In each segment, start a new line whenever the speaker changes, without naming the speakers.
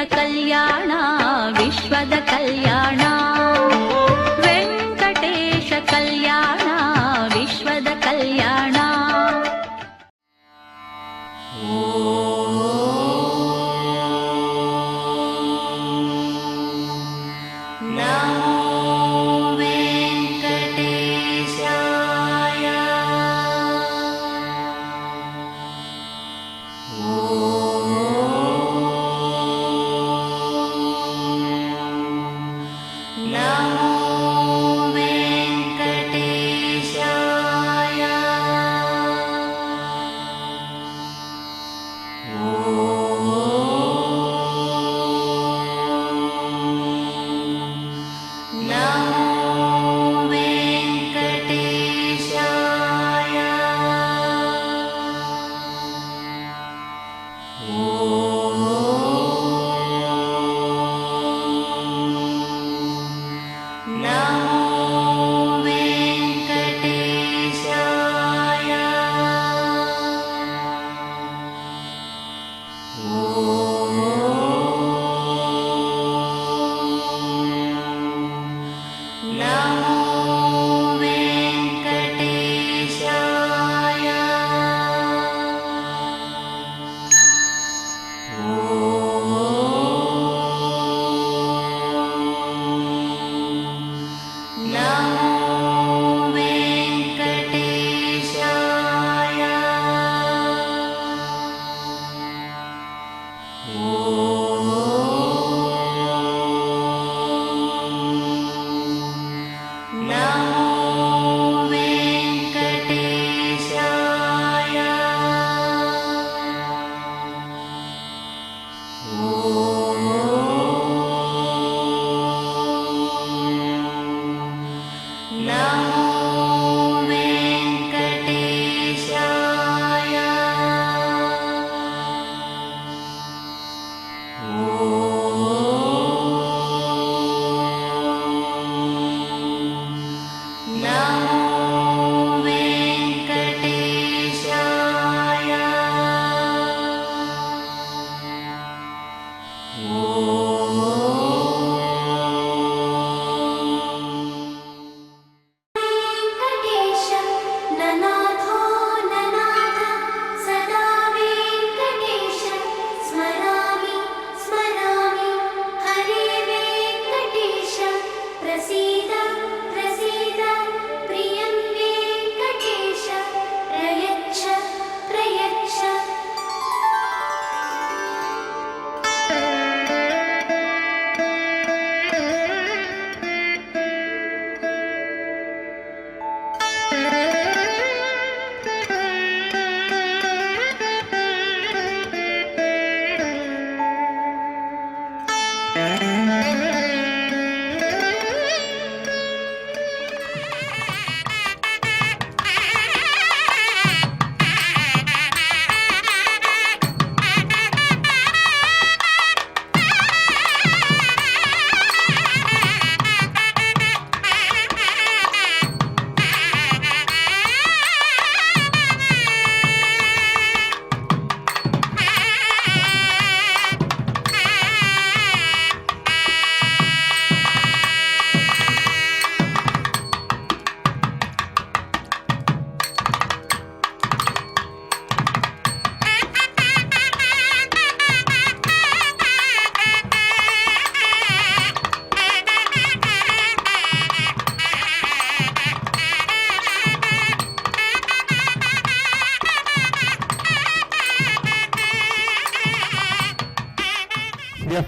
ಕಲ್ಯಾಣ ವಿಶ್ವದ ಕಲ್ಯಾಣ ವೆಂಕಟೇಶ ಕಲ್ಯಾಣ ವಿಶ್ವದ ಕಲ್ಯಾಣ.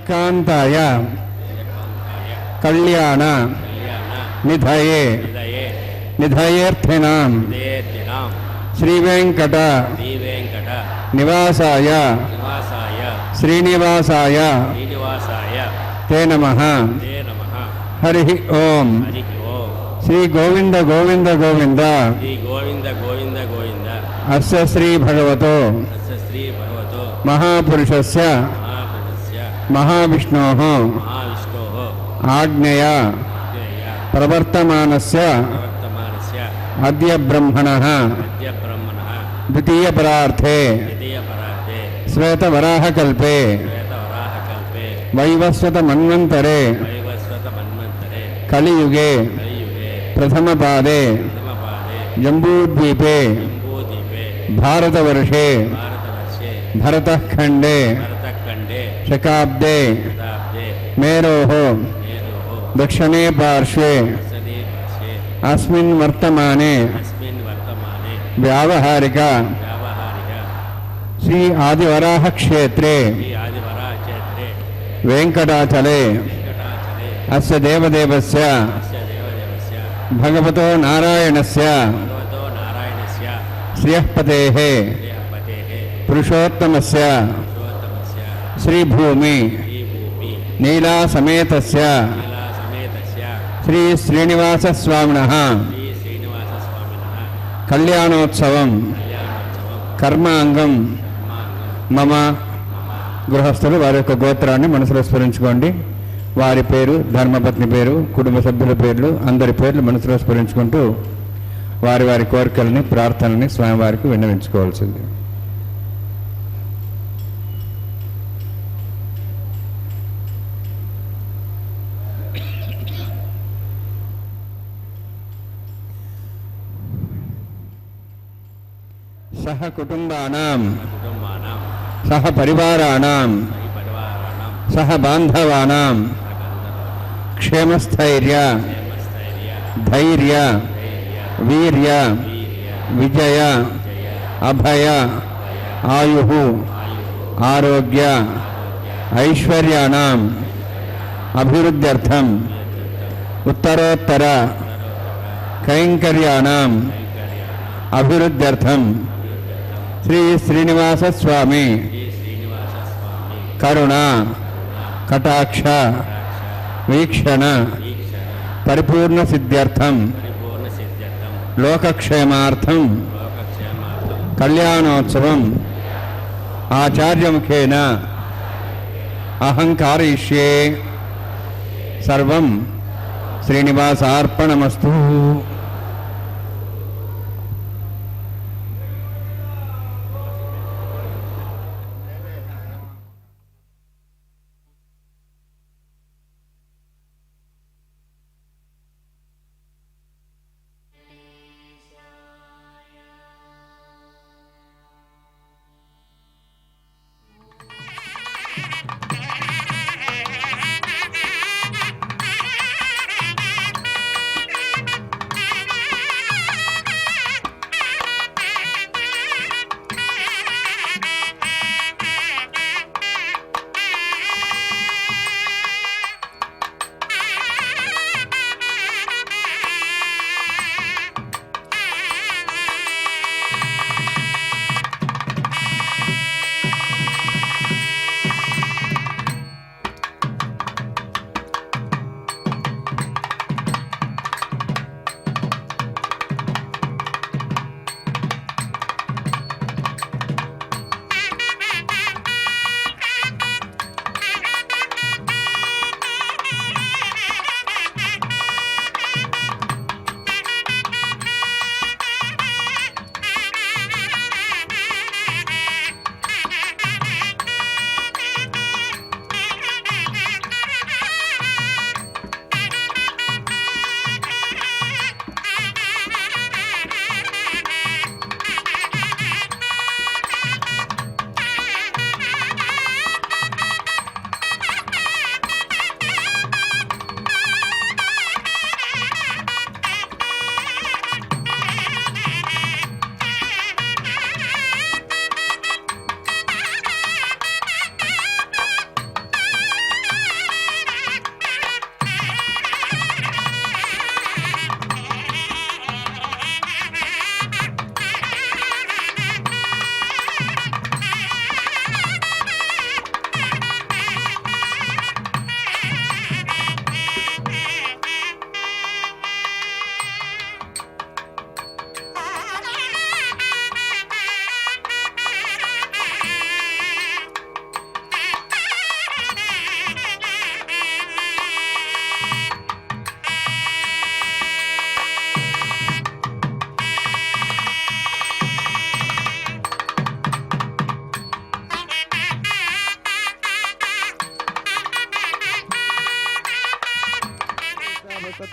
ಕಾಂತಾಯ ಕಲ್ಯಾಣ ನಿಧಯೇ ನಿಧಯೇರ್ಥಿನಾಂ ಶ್ರೀವೆಂಕಟ ನಿವಾಸಾಯ ಶ್ರೀನಿವಾಸಾಯ ತೇ ನಮಃ. ಹರಿ ಓಂ. ಶ್ರೀ ಗೋವಿಂದ ಗೋವಿಂದ ಗೋವಿಂದ ಅಸ್ಯ ಶ್ರೀ ಭಗವತೋ ಮಹಾಪುರುಷಸ್ಯ ಮಹಾವಿಷ್ಣೋಃ ಆಜ್ಞೆಯ ಪ್ರವರ್ತಮಾನಸ್ಯ ಅದ್ಯ ಬ್ರಹ್ಮಣಃ ದ್ವಿತೀಯ ಪರಾರ್ಥೆ ಶ್ವೇತವರಾಹಕಲ್ಪೆ ವೈವಸ್ವತ ಮನ್ವಂತರೆ
ವೈವಸ್ವತ ಮನ್ವಂತರೆ
ಕಲಿಯುಗೆ
ಕಲಿಯುಗೆ
ಪ್ರಥಮ ಪಾದೆ
ಪ್ರಥಮಪಾದೆ
ಜಂಬೂದ್ವೀಪೆ
ಜಂಬೂದ್ವೀಪೆ
ಭಾರತವರ್ಷೆ
ಭಾರತವರ್ಷೆ
ಭರತಖಂಡೆ
ಭರತಖಂಡೆ
ಶಕಾಬ್ದೆ
ಶತಾಬ್ದೆ
ಮೇರೋः
ಮೇರುः
ದಕ್ಷಿಣೇ ಪಾರ್ಶ್ವೆ
ದಕ್ಷಿಣೇ ಪಾರ್ಶ್ವೆ
अस्मिन् वर्तमाने
अस्मिन् वर्तमाने
व्यावहारिक
व्यावहारिक
श्री आदिवराह क्षेत्रे
श्री आदिवराहक्षेत्रे
वेङ्कटाचले
वेङ्कटाचले
अस्य देवदेवस्य
अस्य देवदेवस्य
भगवतो नारायणस्य
भगवतो नारायणस्य
श्रियःपतेः
श्रीहपतेः
पुरुषोत्तमस्य
पुरुषोत्तमस्य
श्रीभूमि
श्रीभूमि
नीलासमेतस्य
लीलासमेतस्य
श्री श्रीनिवासस्वामिनः
श्रीश्रीनिवासस्वामिनः
कल्याणोत्सवं
कल्याणोत्सवं
కర్మాంగం
कर्माङ्गं
మమ గృహస్థులు వారి యొక్క గోత్రాన్ని మనసులో స్మరించుకోండి. వారి పేరు, ధర్మపత్ని పేరు, కుటుంబ సభ్యుల పేర్లు, అందరి పేర్లు మనసులో స్మరించుకుంటూ వారి వారి కోరికలని, ప్రార్థనని స్వామివారికి విన్నవించుకోవాల్సింది. సహ కుటుంబానాం
कुटुम्बानां
సహ పరివారాణాం
परिवाराणां
సహ బాంధవానాం క్షేమస్థైర్య
क्षेमस्थैर्य
ధైర్య
धैर्य
వీర్య
वीर्य
విజయ అభయ ఆయుః ఆరోగ్య ఐశ్వర్యాణం అభివృద్ధ్యర్థం ఉత్తరోత్తర కైంకర్యాణం అభివృద్ధ్యర్థం శ్రీ శ్రీనివాస స్వామి
श्रीश्रीनिवासस्वामी
కరుణ కటాక్ష వీక్షణ పరిపూర్ణ సిద్ధ్యర్థం
परिपूर्णसिद्ध्यर्थं
లోకక్షేమార్థం
लोकक्षेमार्थं
కళ్యాణోత్సవం ఆచార్యముఖేన అహం కారయిష్యే. సర్వం శ్రీనివాసార్పణమస్తు.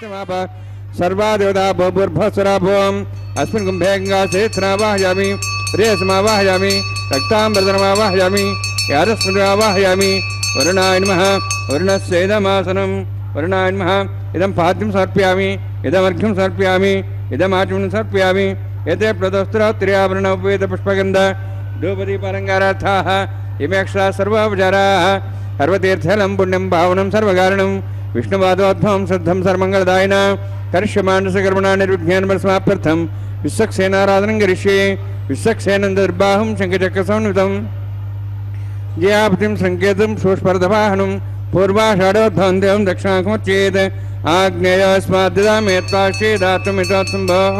विष्णुमाप सर्वादेवता भूर्भस्वराभोम अस्मिन् कुम्भे गङ्गासेत्थनावाहयामि प्रेयसमावाहयामि रक्ताम्बरधनमावाहयामि यादस्मृतिमावाहयामि वरुणाय नमः वरुणस्येदमासनं वरुणाय नमः इदं पाद्यं समर्पयामि इदमर्घ्यं समर्पयामि इदमाचमनं समर्पयामि एते प्रदोस्त्रोत्तरीयाभरण उपवेदपुष्पगन्ध धूपदीपालङ्कारार्थाः इमेक्षाः सर्वोपचाराः सर्वतीर्थलं पुण्यं पावनं सर्वकारणं विष्णुपादोद्भवं शुद्धं सर्वमङ्गलदायिना करिष्यमाणसकर्मणा निर्विघ्नेन विश्वक्सेनाराधनं करिष्ये विश्वक्सेनन्दर्बाहुं शङ्खचक्रसंयुतं जयापतिं सङ्केतं सुस्पर्धवाहनं पूर्वाषाढोद्भवं देवं दक्षिणाकमुच्येत् आग्नेयोऽस्माद्दिदामेत्वाक्षेदात्वमितोत्सम्भोः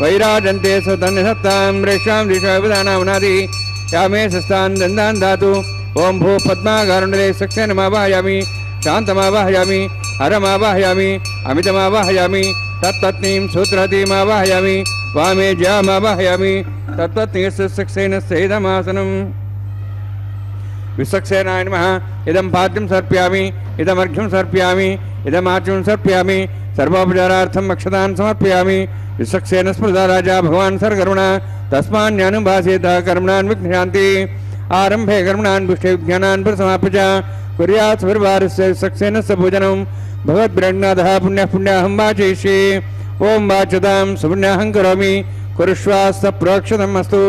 वैराजन्ते स्वतन्यसत्तां रेषां दिशाविधानावनादि यामे सस्तान् दन्दान् दातु ओं भू पद्माकारुण्डले सक्सेनमावाहयामि शान्तमावाहयामि हरमावाहयामि अमितमावाहयामि तत्पत्नीं सूत्रहतीमावाहयामि वामे जयामावाहयामि तत्पत्नीस्य सक्सेनस्येदमासनम् विश्वक्सेनाय नमः इदं पाद्यं समर्पयामि इदमर्घ्यं समर्पयामि इदमाचमनं समर्पयामि सर्वोपचारार्थं अक्षतान् समर्पयामि विश्वक्सेन स्मृता राजा भगवान् सर्वकर्मणा तस्मान्यानुभासेत कर्मणान् विघ्नशान्ति आरम्भे कर्मणान् पुष्टे विज्ञानान् प्रसमाप्य च कुर्यात् सुवर्वारस्य विश्वक्सेनस्य पूजनं भगवद्ब्रह्मणादः पुण्यहं वाचयिष्ये ओं वाचतां सुपुण्याहं करोमि कुरुष्वास्त प्रोक्षतम् अस्तु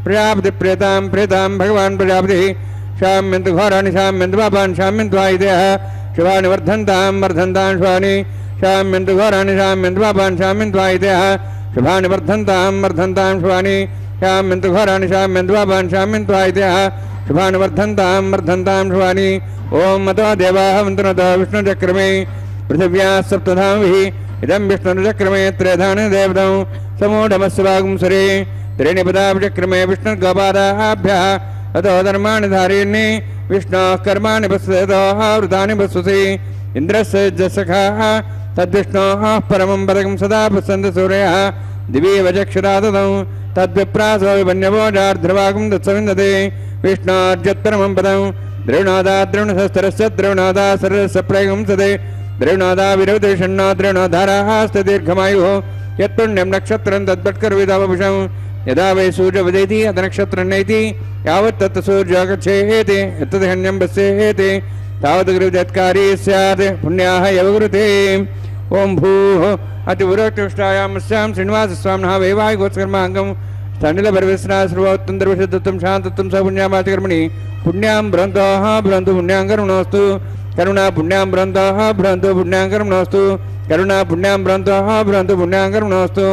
प्रजापतिप्रेतां प्रेतां भगवान् प्रजापतिः शाम्यन्तु घोराणि शाम्यन्तु पापान् शाम्यन्तु आयुधेयः शिवानि वर्धन्तां वर्धन्तां शिवानि शाम्यन्तु घोराणि शाम्यन्तु पापान् शाम्यन्तु आयुधेयः शुभानि वर्धन्तां वर्धन्तां शिवानि शाम्यन्तु घोराणि शाम्यन्तु पापान् शाम्यन्तु आयुधेयः शुभानि वर्धन्तां वर्धन्तां शिवानि ओं मतो देवाः मन्त्रतो विष्णुचक्रमे पृथिव्याः सप्तधामभिः इदं विष्णुचक्रमे त्रेधानि देवतौ समूढमस्य वागुंसरे त्रीणि पदाभिचक्रमे विष्णुर्गोपादाभ्यः अतो धर्माणि धारयन्नि विष्णोः कर्माणि पश्यतः वृतानि पश्यसि इन्द्रस्य जसखाः तद्विष्णोः परमं पदकं सदा पश्यन्ति सूर्यः दिवि वचक्षुरा ददौ तद्विप्रासो विपन्यवोजार्ध्रवागं तत्सविन्दते विष्णोर्जत्परमं पदं द्रविणोदा द्रविणशस्त्रस्य द्रविणोदा सरस्य प्रयोगं सदे द्रविणोदा विरोधिषण्णो द्रविणोधाराः हस्ते दीर्घमायुः यत्पुण्यं नक्षत्रं तद्भट्कर्विदावभुषं यदा वै सूर्यवदेति अथ नक्षत्रं नैति यावत् तत् सूर्यो गच्छेति यत्तदहन्यं पश्येति तावत् गृहत्कारी स्यात् पुण्याः यवगुरुते ओं भूः अतिपुरोक्तुष्टायामस्यां श्रीनिवासस्वामिनः वैवाहिकोत्कर्माङ्गं स्थनिलभर्विस्ना सर्वोत्तन्दर्वशुद्धत्वं शान्तत्वं स पुण्यामातिकर्मणि पुण्यां भ्रन्तोः भ्रन्तु पुण्यां कर्मणोऽस्तु करुणा पुण्यां भ्रन्तोः भ्रन्तु पुण्यां कर्मणोऽस्तु करुणा पुण्यां भ्रन्तोः भ्रन्तु पुण्यां कर्मणोऽस्तु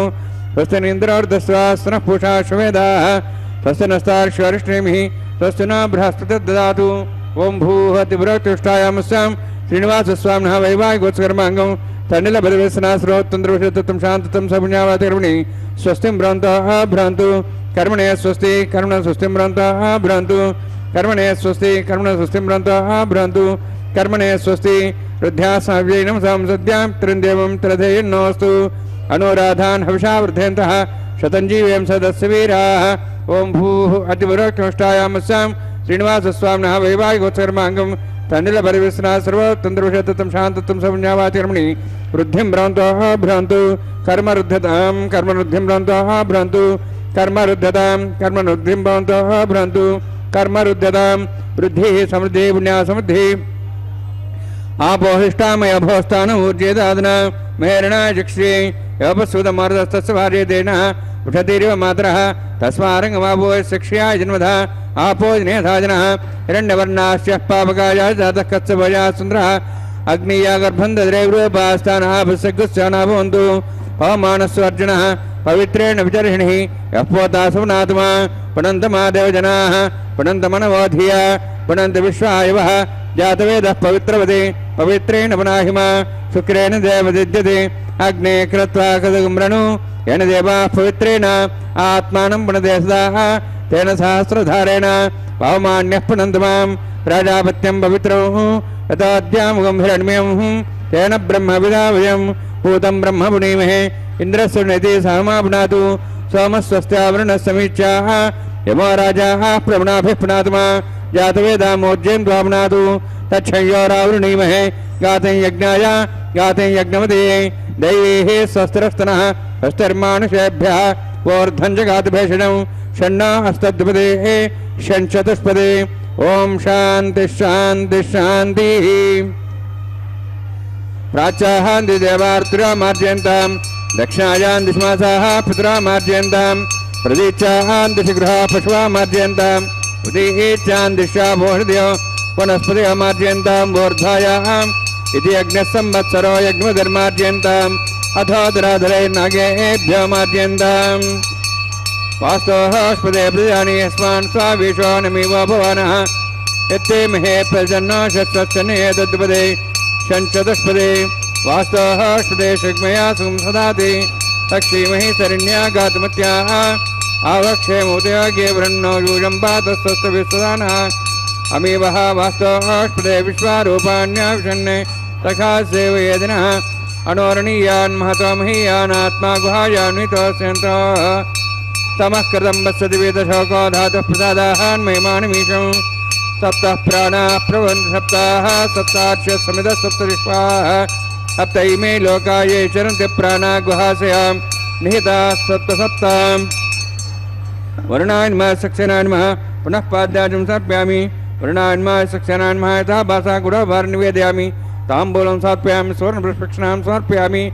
स्वस्तिनिन्द्रोर्दस्वास्नः पूषा श्वेदाः स्वस्य नस्तार्श्वरिष्णेमिः स्वस्य न बृहस्पतिर्ददातु ओं भूः अतिपुरोक्तुष्टायामस्यां श्रीनिवासस्वामिनः वैवाहिकोत्कर्माङ्गं तण्डिलभद्रव्यसना सर्वोत्तन्द्रवशुद्धत्वं शान्तत्वं स पुण्यावातिकर्मणि स्वस्तिं भ्रान्तः भ्रान्तु कर्मणे स्वस्ति कर्मण स्वस्तिं भ्रान्तः भ्रान्तु कर्मणे स्वस्ति कर्मण स्वस्तिं भ्रान्तः भ्रान्तु कर्मणे स्वस्ति रुद्ध्यासाव्यैनं संसद्यां त्रिन्देवं त्रिधेयन्नोऽस्तु अनुराधान् हविषा वृद्धयन्तः शतञ्जीवें सदस्य वीराः ओं भूः अतिपुरोक्तुष्टायामस्यां श्रीनिवासस्वामिनः वैवाहिकोत्कर्माङ्गं तण्डिलभर्विस्ना सर्वोत्तन्द्रवशुद्धत्वं शान्तत्वं स पुण्यावातिकर्मणि वृद्धिं भ्रान्तः भ्रान्तु कर्मरुद्धतां कर्मरुद्धिं भ्रान्तः भ्रान्तु कर्मरुद्धतां कर्मरुद्धिं भ्रान्तः भ्रान्तु कर्मरुद्धतां वृद्धिः समृद्धिः पुण्या समृद्धिः आपोहिष्टामय भोस्तानूर्जेदादना मेरणा चक्षे योपस्वतमार्दस्तस्य भार्यतेन उठतिरिव मातरः तस्मारङ्गमापो शिक्ष्या जन्मधा आपोजने साजनः हिरण्यवर्णाश्च पापकाय जातः कच्छभया सुन्दरः अग्निया गर्भं दद्रेवरूपास्तानः भस्यगुस्याना भवन्तु पवमानस्व अर्जुनः पवित्रेण विचर्षणिः यः पोता सुनात्मा पुनन्तमा देवजनाः पुनन्तमनवोधिया पुनन्त विश्वायवः जातवेदः पवित्रवते पवित्रेण पुनाहिमा शुक्रेण देवदिद्यते अग्ने कृत्वा कदगुम्रणु येन देवाः पवित्रेण आत्मानं पुनते सदाः तेन सहस्रधारेण पवमान्यः पुनन्त मां प्राजापत्यं पवित्रं यथाद्यामुगं हिरण्मयं तेन ब्रह्मविदावयं भूतं ब्रह्म पुनीमहे इन्द्रस्य नेति सहमा पुनातु सोमस्वस्त्यावृणः समीच्याः यमो राजाः प्रवणाभिः पुनातुमा जातवेदामोज्यं द्वा पुनातु तच्छयोरावृणीमहे गातं यज्ञाय गातं यज्ञवते दैवीः स्वस्तिरस्तनः स्वस्तिर्मानुषेभ्यः ऊर्ध्वं जगात भेषणं षण्णा अस्तद्विपदे षण्चतुष्पदे ओम शांति शांति शांति प्राच्याहान्ति देवार्त्रा मार्जयन्तां दक्षिणायां दिश्मासाः पितरा मार्जयन्तां प्रदीक्षाहान्ति शीघ्रः पशवः मार्जयन्ताम् उदीच्यां दिशा भोषधयो वनस्पतयः मार्जयन्तां वोर्धायाम् इति यज्ञः संवत्सरो यज्ञधर्मार्जयन्ताम् अथो दुराधरैर्नागेभ्यो मार्जयन्ताम् वास्तोस्पदे प्रजानि यस्मान् स्वावीशो नमिव भवानः यत्ते महे प्रजन्नो शस्वश्चने तद्पदे षण्चतुष्पदे वास्तोस्पदे शग्मया संसदाति तक्षीमहि शरण्या गातमत्याः आवक्षे मोदयागे वृन्नो यूजं पातस्तस्तविस्वदानः अमीवः वास्तोस्पदे विश्वारूपाण्याविषन्ने तथा सेवयेदिनः अनोरणीयान् महतो महीयानात्मा गुहायान्वितोऽस्यन्तः तमः कृतं वत्सति वेदशोको धातुः प्रसादाहान् महिमानमीशं सप्तः प्राणाः प्रभवन्ति सप्ताः सप्ताक्षः समितः सप्तविश्वाः सप्तैमे लोका ये चरन्ति प्राणाः गुहासयां निहिताः सप्तसप्ताम् वरुणाय नमः सक्सेनाय नमः पुनः पाद्याजं समर्पयामि वरुणाय नमः सक्सेनाय नमः यथा भासा गुडभार निवेदयामि ताम्बूलं समर्पयामि सुवर्णपुष्पक्षणां समर्पयामि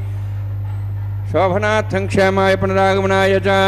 शोभनार्थं क्षेमाय पुनरागमनाय च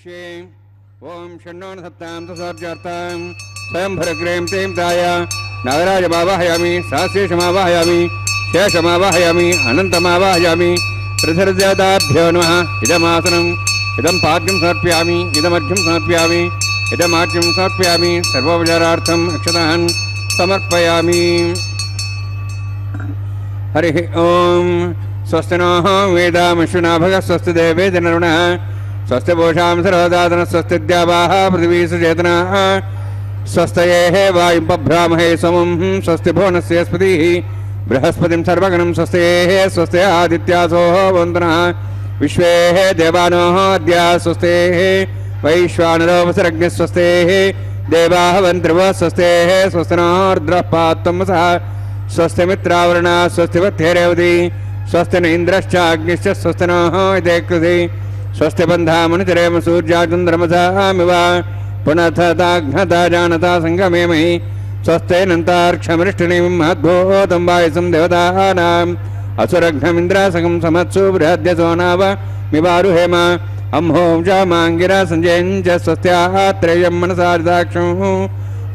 ओम षण्णोन सप्तां तसोर्जार्तां स्वयंभरग्रें तें दाय नागराजमावाहयामि सहस्रेशमावाहयामि शेषमावाहयामि अनन्तमावाहयामि त्रिधर्देवताभ्यो नमः इदमासनम् इदं पाद्यं समर्पयामि इदमर्घ्यं समर्पयामि इदमार्घ्यं समर्पयामि सर्वोपचारार्थम् अक्षतान् समर्पयामि हरिः ओम स्वस्ति नः वेदामश्विना भगः स्वस्ति देवेन्द्रनरुणः स्वस्ति पूषां सर्वदातनः स्वस्ति द्यावाः पृथिवी सुचेतनाः स्वस्तये वायुं बभ्रामहे सोमं स्वस्ति भुवनस्य स्पतिः बृहस्पतिं सर्वगणं स्वस्ते स्वस्ते आदित्यासो वन्दनः विश्वे देवानो अद्य स्वस्ते वैश्वानरो वसुरज्ञः स्वस्ते देवाः वन्त्रवः स्वस्ते स्वस्तिनोर्द्रः पात्तमसः स्वस्ति मित्रावरणः स्वस्ति वत्येरेवति स्वस्ति न इन्द्रश्च अग्निश्च स्वस्ति नः इति कृति स्वस्ति बन्धा मनुचरेम सूर्याचन्द्रमसामिव पुनः जानता संगमे मयि स्वस्ते नन्तार्क्षमृष्टिनीं महद्भूतं वायुसं देवतानाम् असुरघ्नमिन्द्रासकं समत्सु बृहद्यसो नाव मिवारुहेम अम्हों जामाङ्गिरा सञ्जयञ्च स्वस्त्यात्रेयं मनसारिदाक्षं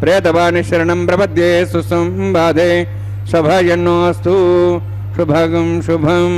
प्रेतवानि शरणं प्रपद्ये सुसंबाधे सभयन्नोऽस्तु शुभगं शुभम्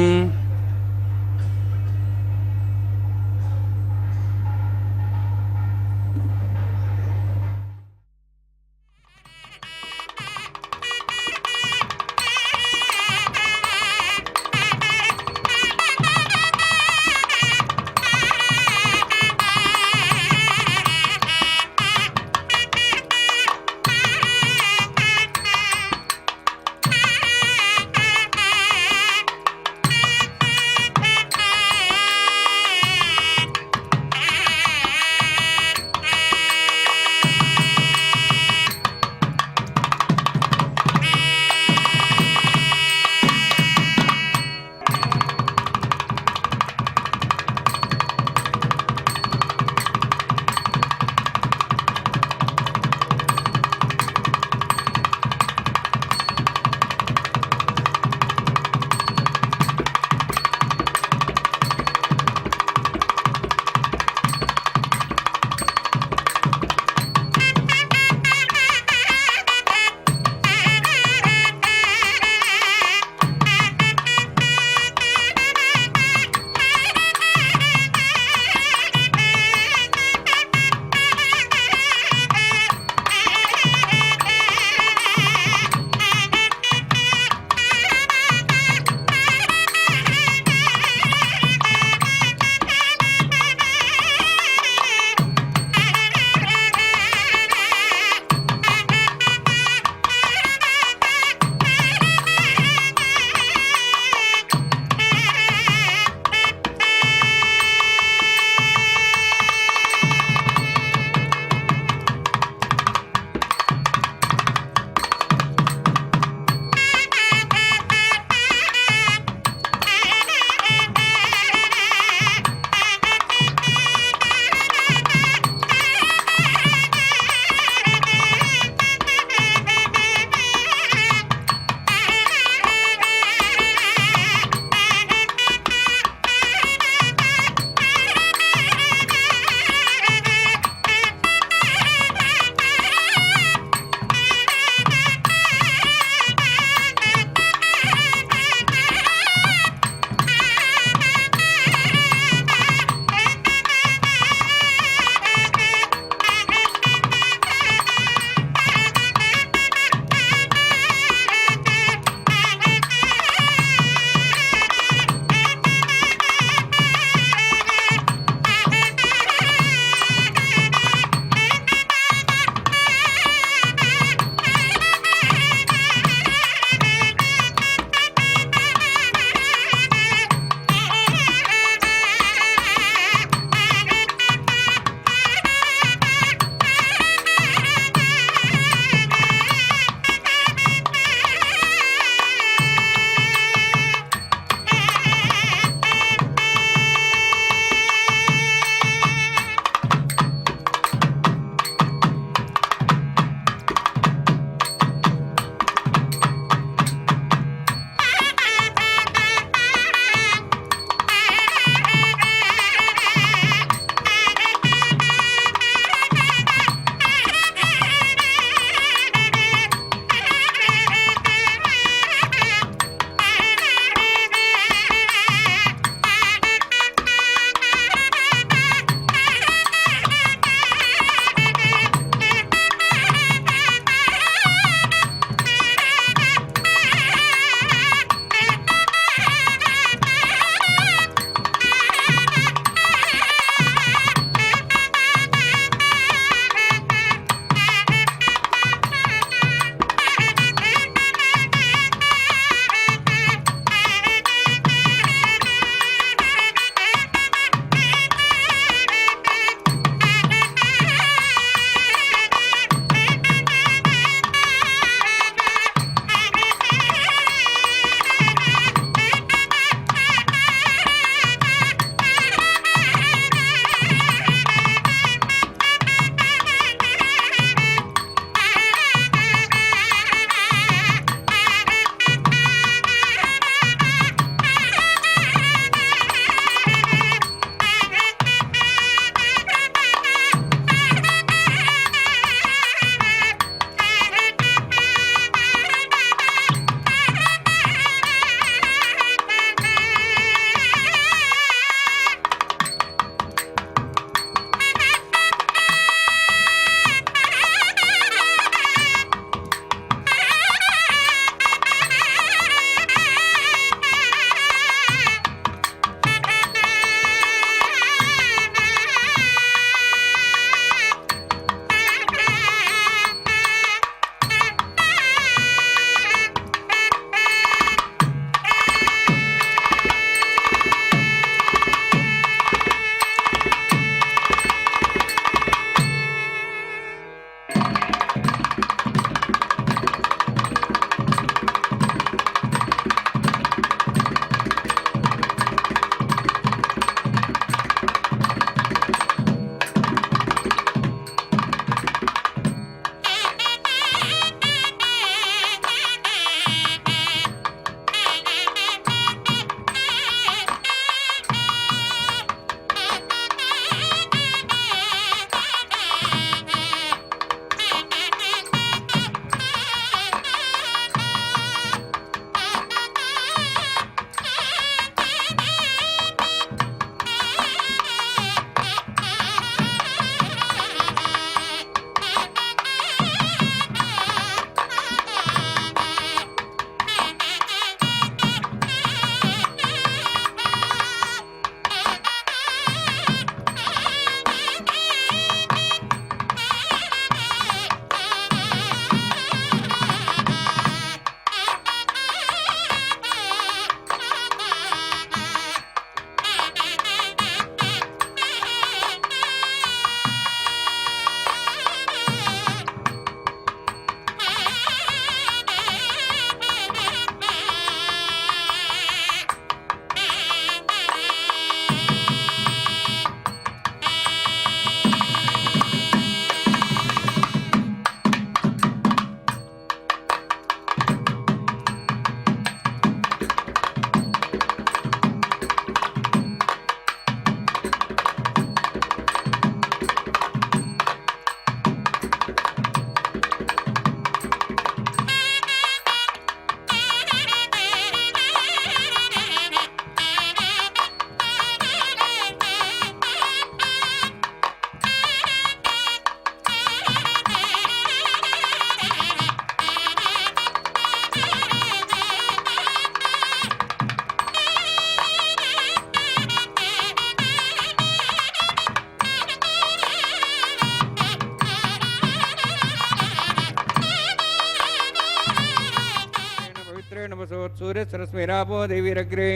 सूर्यसरस्वैरापो देवीरग्रे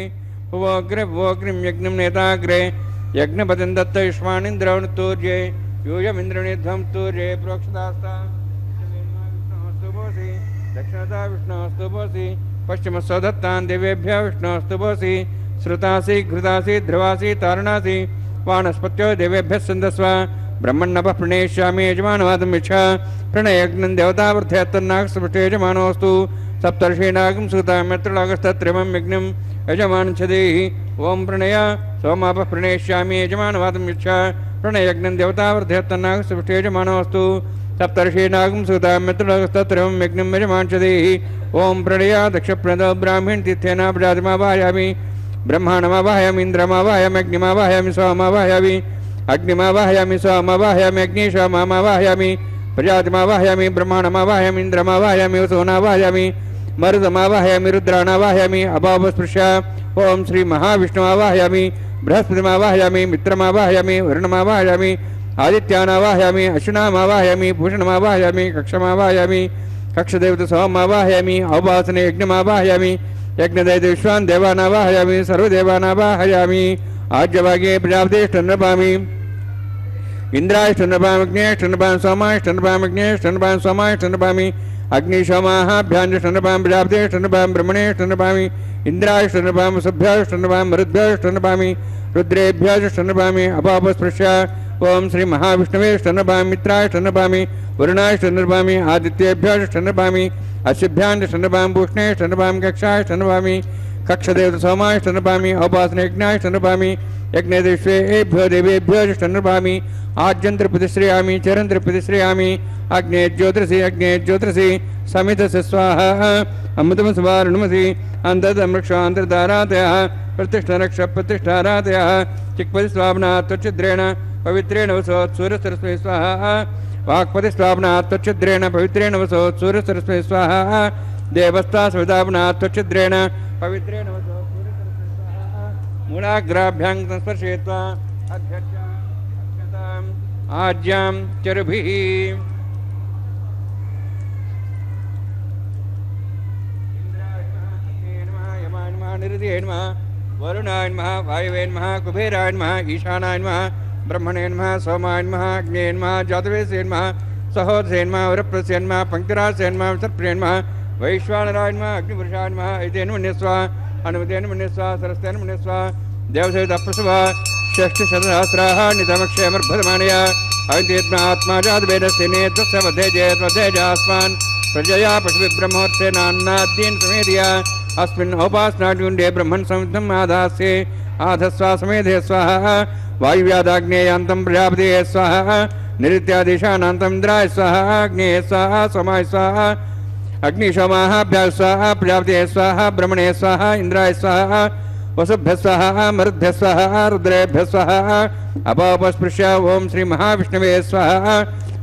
भुवोग्रे भुवोग्निं यज्ञं नेताग्रे यज्ञपतिं दत्त युष्मानिन्द्रवनुतूर्ये यूयमिन्द्रनिध्वं तूर्ये प्रोक्षदास्ता विष्णोस्तुभोसि दक्षिणता विष्णोस्तुभोसि पश्चिमस्व दत्तान् देवेभ्यः विष्णोस्तुभोसि श्रुतासि घृतासि ध्रुवासि तारणासि वानस्पत्यो देवेभ्यः सन्दस्व ब्रह्मण्णपः प्रणेष्यामि यजमानवादं यच्छा प्रणयज्ञं देवतावर्धयत्तन्नागस्पृष्टे यजमानोऽस्तु सप्तर्षीणागं सुताम्यत्रलागस्तत्रिमं यज्ञं यजमानच्छदेहि ओं प्रणय सोमापः प्रणेष्यामि यजमानवादं यच्छा प्रणयज्ञं देवतावर्धयत्तन्नागस्पृष्टे यजमानोऽस्तु सप्तर्षीणागं सुताम्यत्रलागस्तत्रिमं यज्ञं यजमानच्छदेहि ओं प्रणय दक्षप्रणदो ब्राह्मीण तीर्थेन प्रजातिमावाहयामि ब्रह्माणमावाहयामि इन्द्रमावाहयामि अग्निमावाहयामि सोमावाहयामि अग्निमावाहयामि सोमावाहयामि अग्निशोमावाहयामि प्रजातिमावाहयामि ब्रह्माणमावाहयामि इन्द्रमावाहयामि वसुनावाहयामि मरुदमावाहयामि रुद्राणावाहयामि अभावस्पृश्य ओं श्री महाविष्णुमावाहयामि बृहस्पतिमावाहयामि मित्रमावाहयामि वरुणमावाहयामि आदित्यानावाहयामि अश्विनामावाहयामि भूषणमावाहयामि कक्षमावाहयामि कक्षदेवत सोमावाहयामि अवभासने यज्ञमावाहयामि यज्ञदैत विश्वान् देवानावाहयामि सर्वदेवानावाहयामि आज्यभागे प्रजापतिष्ठन्नपामि इन्द्रायष्ठन्नपामग्नेष्ठन्नपामि सोमायष्ठन्नपामग्नेष्ठन्नपामि सोमायष्ठन्नपामि अग्निशोमाभ्याञ्जष्ठन्नपामि प्रजापतिष्ठन्नपामि ब्रह्मणेष्ठन्नपामि इन्द्रायष्ठन्नपामि सुभ्याष्ठन्नपामि मरुद्भ्याष्ठन्नपामि रुद्रेभ्याष्ठन्नपामि अपापस्पृश्य ओं श्री महाविष्णवेष्ठन्नपामि मित्रायष्ठन्नपामि वरुणायष्ठन्नपामि आदित्येभ्याष्ठन्नपामि अश्विभ्याण्ठन्नपामि भूष्णेष्ठन्नपामि कक्षायष्ठन्नपामि कक्षदेवत सोमायष्ठन्नपामि औपासनयज्ञायष्ठन्नपामि यज्ञेभ्यो देवेभ्यो ष्ठन्नपामि आज्यन्त्रप्रतिश्रयामि चरन्त्रप्रतिश्रयामि अग्ने ज्योतिषि समितस्य स्वाहा अमृतमस्वारुणमसि अन्तर्दमृक्षान्तर्धारातयः प्रतिष्ठारक्षप्रतिष्ठारातयः चिक्पतिस्वापनात् त्वच्छिद्रेण पवित्रेण वसोत् सूर्यसरस्वती स्वाहा वाक्पतिस्वापनात् त्वच्छिद्रेण पवित्रेण वसोत् सूर्यसरस्वती स्वाहा देवस्ता सवितापनात् त्वच्छिद्रेण पवित्रेण वसोत् सूर्यसरस्वती स्वाहा मूलाग्राभ्यां संस्पर्शयित्वा अध्यक्षाम् आज्यां चरुभिः निरुदये नमः वरुणाय नमः वायवे नमः कुबेराय नमः ईशानाय नमः ब्रह्मणे नमः सोमाय नमः अग्ने नमः जातवेदसे नमः सहोदसे नमः वरप्रस्य नमः पंक्तिराजसे नमः सर्प्रिये नमः वैश्वानराय नमः अग्निपुरुषाय नमः ऐतेन मन्यस्व अनुमतेन मन्यस्व सरस्तेन मन्यस्व देवसहितः प्रसवः षष्ठशतसहस्राः नितमक्षयमर्भदमानया अविद्येत्मात्मा जातवेदस्य नेतस्य वधेजास्मान् प्रजया पशुभिब्रह्मोत्सेनान्नाद्येन समेधिया अस्मिन् औपासनाड्युण्डे ब्रह्मन् संविद्धम् आधास्ये आधस्वा समेधे स्वाहा वायुव्यादाग्नेयान्तं प्रजापतये स्वाहा निरित्यादिशानान्तम् इन्द्राय स्वाहा अग्नेय स्वाहा सोमाय स्वाहा अग्निशोमाभ्यः स्वाहा प्रजापतये स्वाहा ब्रह्मणे स्वाहा इन्द्राय स्वाहा वसुभ्यः स्वाहा मरुद्भ्यः स्वाहा रुद्रेभ्यः स्वाहा अपापस्पृश्य ओं श्री महाविष्णवे स्वाहा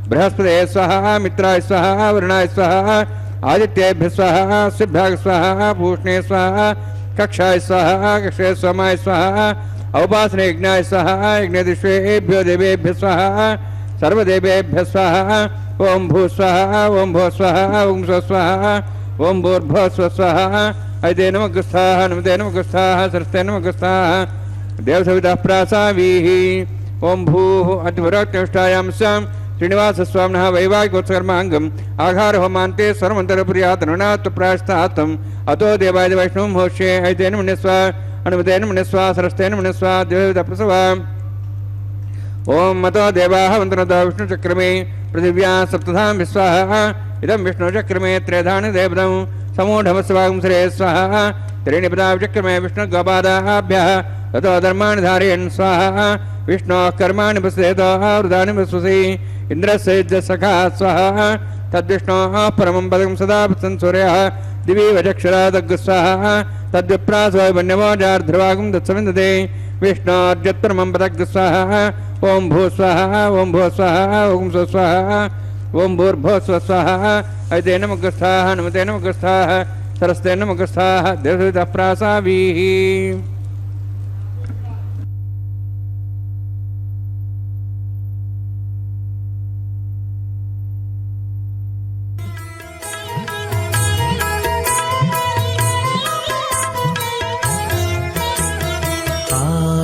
बृहस्पतये स्वाहा मित्राय स्वाहा वरुणाय स्वाहा आदित्येभ्यः स्वाहा सिभ्याग स्वाहा भूषणे स्वाहा कक्षाय स्वाहा कक्षे सोमाय स्वाहा औपासने यज्ञाय स्वाहा यज्ञदिष्वेभ्यो देवेभ्यः स्वाहा सर्वदेवेभ्यः स्वाहा ओं भू स्वाहा ओं भो स्वाहा ओं स्व स्वाहा ओं भूर्भुवः स्व स्वाहा ऐते नमः नमते नमः सरस्ते नमः देवसवितः प्रासावीः ओं भूः अतिवराक्तिष्ठायां स्यां श्रीनिवासस्वामिनः वैवाहिकोत्सकर्माङ्गम् आघारहोमान्ते सर्वमन्तरपुर्यातनुनात् प्रायश्चात्तम् अतो देवाय वैष्णवं होष्ये ऐतेन मन्यस्व अनुमतेन मन्यस्व सरस्तेन मन्यस्व देवप्रसव ओं मतो देवाः वन्दनतो विष्णुचक्रमे पृथिव्याः सप्तधां विस्वाहा इदं विष्णुचक्रमे त्रेधानि देवतं समूढमस्वागं श्रेय स्वाहा त्रीणि पदा चक्रमे विष्णुगोपादाभ्यः ततो धर्माणि धारयन् स्वाहा विष्णोः कर्माणि पश्येतः वृदानि वसुसि इन्द्रस्य सखा स्वाहा तद्विष्णोः परमं पदं सदा सूर्यः दिवि वचक्षरादग् स्वाहा तद्विप्रासो वन्यमोजार्ध्रुवागं तत्सविन्दते विष्णोर्जत्परमं पदग् स्वाहा ओं भू स्वाहा ओं भो स्वाहा ओं स्व स्वाहा ओं भूर्भो स्व स्वाहा ऐते नमः नमते नमः सरस्ते नमः देवसवितः प्रासावीः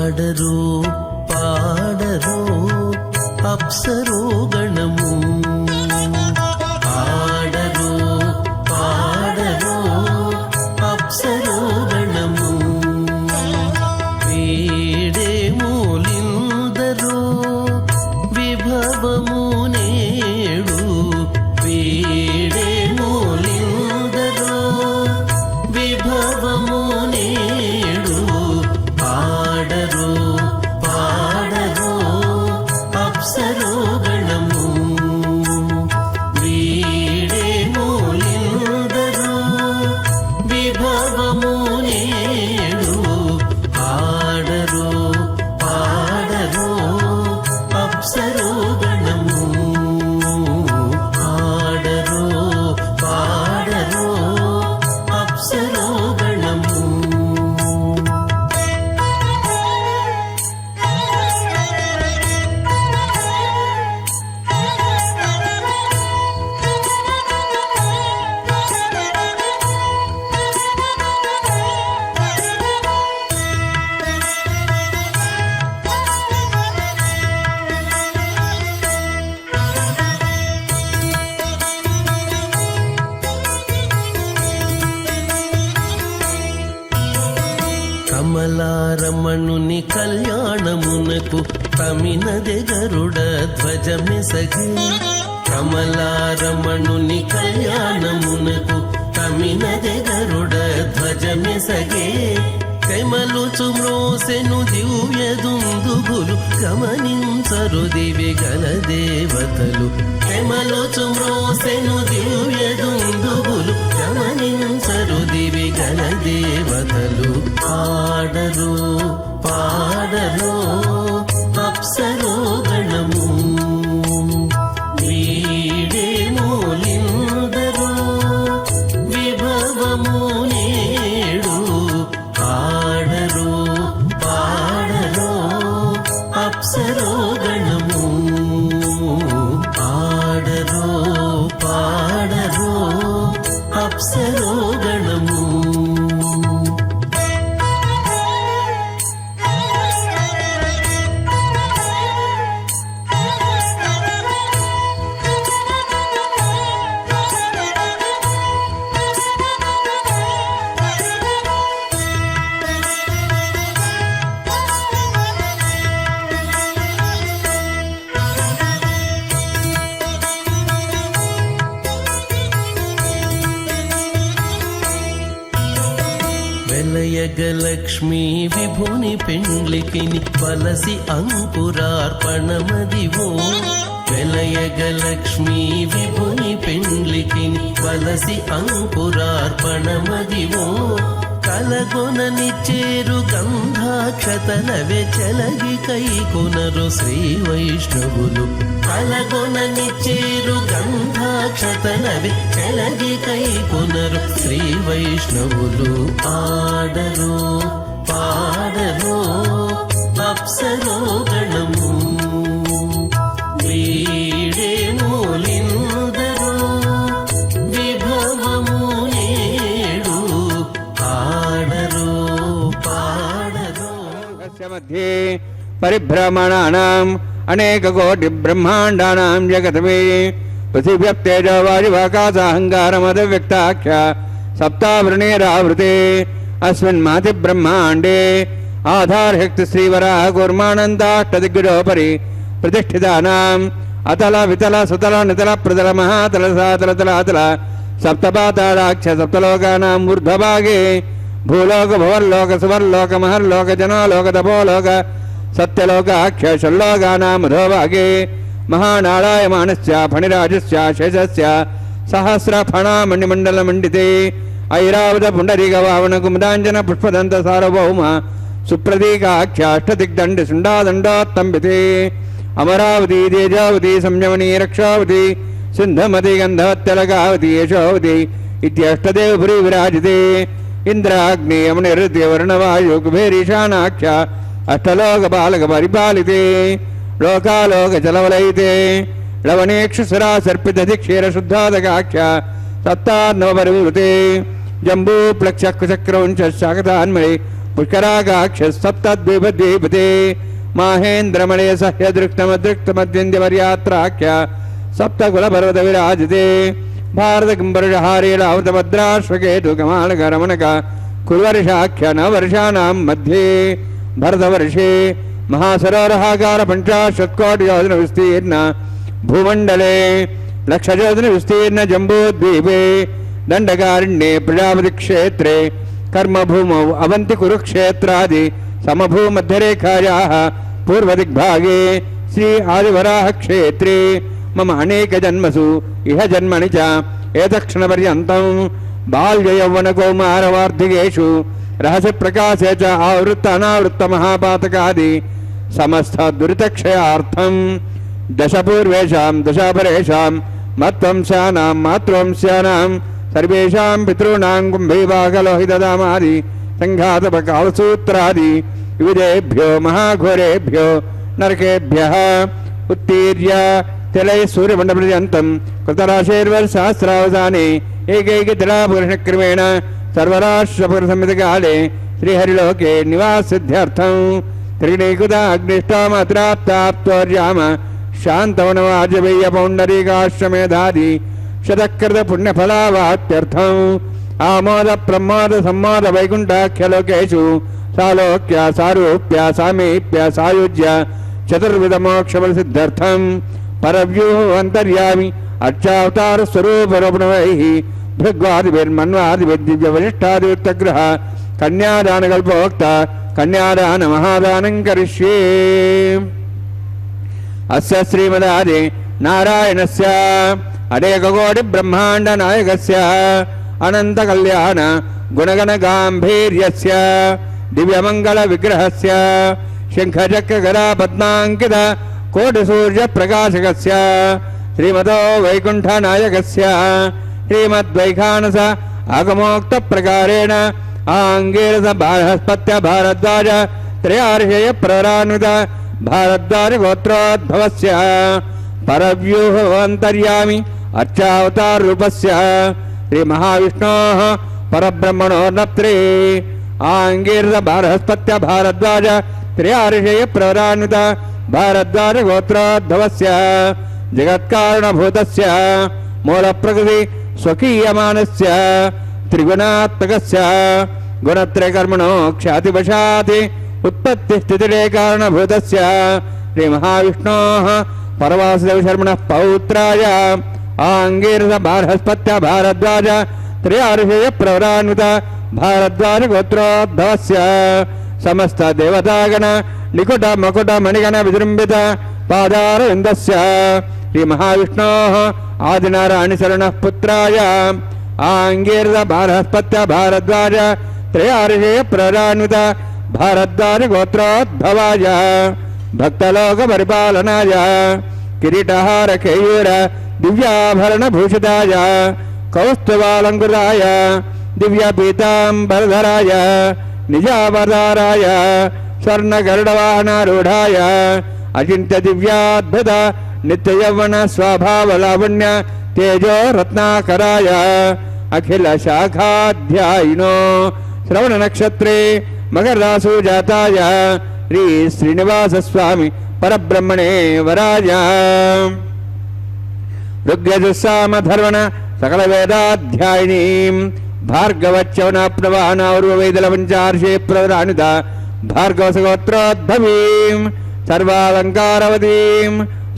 ఆడరు పాడరు అప్సరో గణము, ఆడరు పాడరు అప్సరో గణము, వీడే మూలిందరో విభవము నేడు, వీడే మూలిందరో విభవము నేడు, ఆడరు పాడరు అప్సరో గణము, వీడే మూలిందరో విభవము నేడు, ఆడరు పాడరు అప్సరో గణము, ఆడరు పాడరు అప్సరో గణము. కమలారమణుని కళ్యాణమునకు తమినదె గరుడ ధ్వజమెసగి, కమలారమణుని కళ్యాణమునకు తమినదె గరుడ ధ్వజమెసగే, కైమలుచు మ్రోసెను దివ్య దుందుబులు గమనించరు దివి గల దేవతలు, కైమలుచు మ్రోసెను దివ్య దుందుబులు గమనించరు దివి గల దేవతలు, ఆడరు పాడరు అప్సరో గణము, వీడే మూలిందరో విభవము నేడు, ఆడరు పాడరు అప్సరో గణము, ఆడరు పాడరు అప్సరో గణము. వెలయగలక్ష్మీ విభుని పెండ్లికిని వలసి అంకురార్పణమదివో, వెలయగలక్ష్మీ విభుని పెండ్లికిని వలసి అంకురార్పణమదివో, కలగొనని చేరు గంధాక్షతలవే చెలగి కైకొనరు శ్రీ వైష్ణవులు, కలగొనని చేరు గంధాక్షతలవే చెలగి కైకొనరు శ్రీ వైష్ణవులు, ఆడరు పాడరు అప్సరో గణము, వీడే మూలిందరో విభవము నేడు, ఆడరు పాడరు.
మధ్యే పరిభ్రమణానాం అనేక కోటి బ్రహ్మాండానాం జగతమే పృథివ్యప్తేజో వాయువాకాశాహంకారమదవ్యక్తాఖ్య సప్తావృణేరావృతే అస్మిన్ మాతి బ్రహ్మాండే ఆధారశక్తి శ్రీవరాహ కూర్మానందాష్టదిగ్గుజోపరి ప్రతిష్ఠితానాం అతల వితల సుతల నితల ప్రతల మహాతల సాతల తలాతల సప్తపాతాళాక్ష సప్తలోకానాం ఊర్ధ్వభాగే భూలోక భువర్లోక సువర్లోక మహర్లోక జనాలోక తపోలోక సత్యలోకాఖ్య షల్లోకానాం అధోభాగే మహానారాయమానస్య ఫణిరాజస్య శేషస్య సహస్ర ఫణామణిమండలమండితే ఐరావత పుండరీక వావన కుముదాంజన పుష్పదంత సార్వభౌమ సుప్రతీకాఖ్యాష్టదిగ్దండి శుండాదండోత్తంబితే అమరావతి తేజావతి సంయమనీ రక్షావతి సింధమతి గంధవత్యలకావతి యశోవతి ఇత్యష్టదేవపురి విరాజితే ఇంద్రాగ్ని యమునిర్దేవరుణవాయు కుబేరీశానాఖ్య అష్టలోక బాలక పరిపాలితే లోకాలోక చలవలయితే లవణేక్షుసురా సర్పితధి క్షీరశుద్ధాదకాఖ్య సత్తార్ణవ పరివృతే జంబూ ప్లక్షక్రౌంచ శాకతాన్మయి पुष्करागाक्ष सप्तद्वीपद्वीपते माहेन्द्रमणि सह्यदृक्तमदृक्तमद्यन्द्यवर्यात्राख्य सप्तकुलपर्वत विराजते भारतकिम्बरहारीरावतभद्राश्वकेतु कमालकरमणक कुर्वर्षाख्य नववर्षाणां मध्ये भरतवर्षे महासरोवराकार 50 कोटि योजन विस्तीर्ण भूमंडले लक्षयोजन विस्तीर्ण जम्बूद्वीपे दंडकारण्ये प्रजापति क्षेत्रे कर्मभूमौ अवंति कुरुक्षेत्रादि समभूमध्यरेखायाः पूर्वदिग्भागे श्री आदिवराह क्षेत्रे मम अनेक जन्मसु इह जन्मनि च एतत्क्षणपर्यन्तं बाल्ययौवनकौमारवार्धिकेषु रहस्य प्रकाशे च आवृत्त अनावृत्त महापातकादि समस्त दुरितक्षयार्थं दशपूर्वेषां दशापरेषां मत्वंशानां मातृवंशानां सर्वेषां पितॄणां कुम्भीभागलोहितदामादि संघातपकालसूत्रादि विविधेभ्यो महाघोरेभ्यो नरकेभ्यः उत्तीर्य तिलैः सूर्यमण्डलपर्यन्तं कृतराशेर्वर्षसहस्रावसाने एकैकतिलापुरुषक्रमेण सर्वराष्ट्रपुरसंहितकाले श्रीहरिलोके निवाससिद्ध्यर्थं त्रिगुणीकृताग्निष्ठामत्राप्ताप्तोर्याम शान्तवनवाजपेय पौण्डरीकाश्वमेधादि शतकृतपुण्यफलावाप्त्यर्थं आमोद प्रमोद सम्मोद वैकुण्ठाख्यलोकेषु सालोक्य सारूप्य सामीप्य सायुज्य चतुर्विधमोक्षफलसिद्ध्यर्थं परव्यूह अन्तर्यामि अर्चावतारस्वरूपरोपणवैः भृग्वादिभिर्मन्वादिभिर्दिव्यवरिष्ठादियुक्तग्रह कन्यादानकल्पोक्त कन्यादानमहादानं करिष्ये। अस्य श्रीमदादि नारायणस्य अनेककोटिब्रह्माण्डनायकस्य अनन्तकल्याण गुणगणगाम्भीर्यस्य दिव्यमङ्गलविग्रहस्य शङ्खचक्रगदापद्माङ्कित कोटिसूर्यप्रकाशकस्य श्रीमतो वैकुण्ठनायकस्य श्रीमद्वैखानस आगमोक्तप्रकारेण आङ्गीरस बृहस्पत्य भारद्वाज त्रयार्षय प्ररान्वित भारद्वाज गोत्रोद्भवस्य परव्यूहान्तर्यामि अर्चावताररूपस्य श्रीमहाविष्णोः परब्रह्मणो नत्रे आङ्गीरस बृहस्पत्य भारद्वाज त्रयार्षय प्ररान्वित भारद्वाज गोत्रोद्भवस्य जगत्कारणभूतस्य मूलप्रकृति स्वकीयमानस्य त्रिगुणात्मकस्य गुणत्रयकर्मणो ख्यातिवशात् उत्पत्तिस्थितिरे कारणभूतस्य श्रीमहाविष्णोः परवासुदेवशर्मणः पौत्राय आङ्गीरस बृहस्पत्य भारद्वाज त्रयार्षय प्रवरान्वित भारद्वाज गोत्रोद्भवस्य समस्त देवतागण निकुट मकुट मणिगण विजृम्भित पादारविन्दस्य श्रीमहाविष्णोः आदिनारायणशरणः पुत्राय आङ्गीरस बृहस्पत्य भारद्वाज त्रयार्षय प्ररान्वित भारद्वाज गोत्रोद्भवाय भक्तलोकपरिपालनाय किरीटहार केयूर दिव्याभरणभूषिताय कौस्तुभालङ्कृताय दिव्यपीताम्बरधराय निजावताराय स्वर्णगरुडवाहनारूढाय अचिन्त्य दिव्याद्भुत नित्ययौवन स्वभावलावण्य तेजो रत्नाकराय अखिल शाखाध्यायिनो श्रवण नक्षत्रे मकरराशौ जाताय श्री श्रीनिवास स्वामी परब्रह्मणे वराय ऋग्यजुस्सामधर्वण सकल वेदाध्यायिनीं भार्गवच्यवनाप्नवानाउर्वैदलपञ्चार्षे प्रवरान्विता भार्गवसगोत्रोद्भवीं सर्वालङ्कारवतीं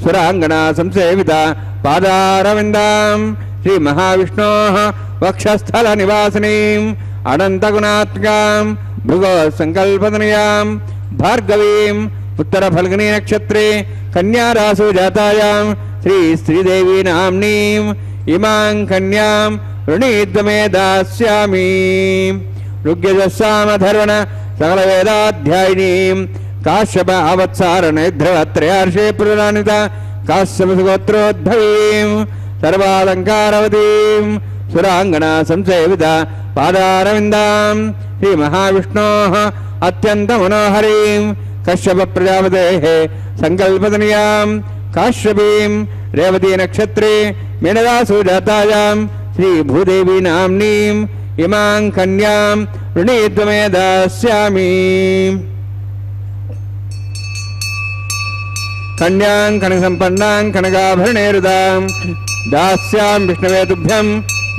सुराङ्गना संसेविता पादारविन्दां श्रीमहाविष्णोः वक्षस्थलनिवासिनीम् अनन्तगुणात्मकां भृगोत्सङ्कल्पतनयां भार्गवीं उत्तरफल्गुनी नक्षत्रे कन्याराशौ जातायां श्री श्रीदेवी नाम्नीम् इमां कन्यां वृणीद्वमे दास्यामि। ऋग्यजुस्सामधर्वण सकलवेदाध्यायिनीं काश्यप आवत्सारणैर्ध्रवत्रयार्षे प्ररान्विता काश्यपसुगोत्रोद्भवीं सर्वालङ्कारवतीं सुराङ्गना संसेविता पादारविन्दां श्रीमहाविष्णोः अत्यन्तमनोहरीं कश्यप प्रजापतेः सङ्कल्पतनयां काश्यपीं रेवती नक्षत्रे मीनराशौ जातायां श्रीभूदेवी नाम्नीं ಇಮಾಂ ಕನ್ಯಾಂ ವೃಣೀತ್ವ ಮೇ ದಾಸ್ಯಾಮಿ. ಕನ್ಯಾಂ ಕನಕಸಂಪನ್ನಾಂ ಕನಕಾಭರಣೇರುದಾಂ ದಾಸ್ಯಾಂ ವಿಷ್ಣವೇ ತುಭ್ಯಂ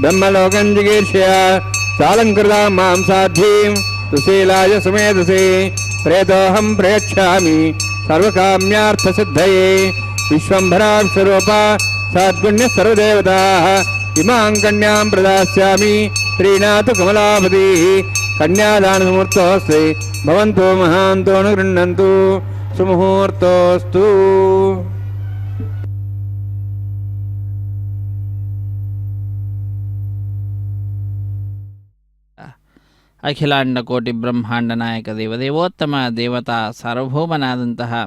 ಬ್ರಹ್ಮಲೋಕಂ ಜಿಗೀರ್ಷಯ ಸಾಲಂಕೃತಾಂ ಮಾಂ ಸಾಧ್ಯೀಂ ಸುಶೀಲಾಯ ಸುಮೇಧಸೇ ಪ್ರೇತೋಹಂ ಪ್ರಯಚ್ಛಾಮಿ ಸರ್ವಕಾಮ್ಯಾರ್ಥಸಿದ್ಧಯೇ. ವಿಶ್ವಂಭರಾ ವಿಶ್ವರೂಪ ಸದ್ಗುಣ್ಯ ಸರ್ವದೇವತಾಃ ಇಮಾಂ ಕನ್ಯಾಂ ಪ್ರದಾಸ್ಯಾಮಿ ಪ್ರೀಣಾತು ಕಮಲಾಪತಿ. ಕನ್ಯಾದಾನಮುಹೂರ್ತೋಸ್ತಿ ಭವಂತೋ ಮಹಾಂತೋ ನ ಗೃಹ್ಣಂತು ಸುಮುಹೂರ್ತೋಸ್ತು.
ಅಖಿಲಾಂಡ ಕೋಟಿ ಬ್ರಹ್ಮಾಂಡ ನಾಯಕ ದೇವದೇವೋತ್ತಮ ದೇವತಾ ಸಾರ್ವಭೌಮನಾದಂತಹ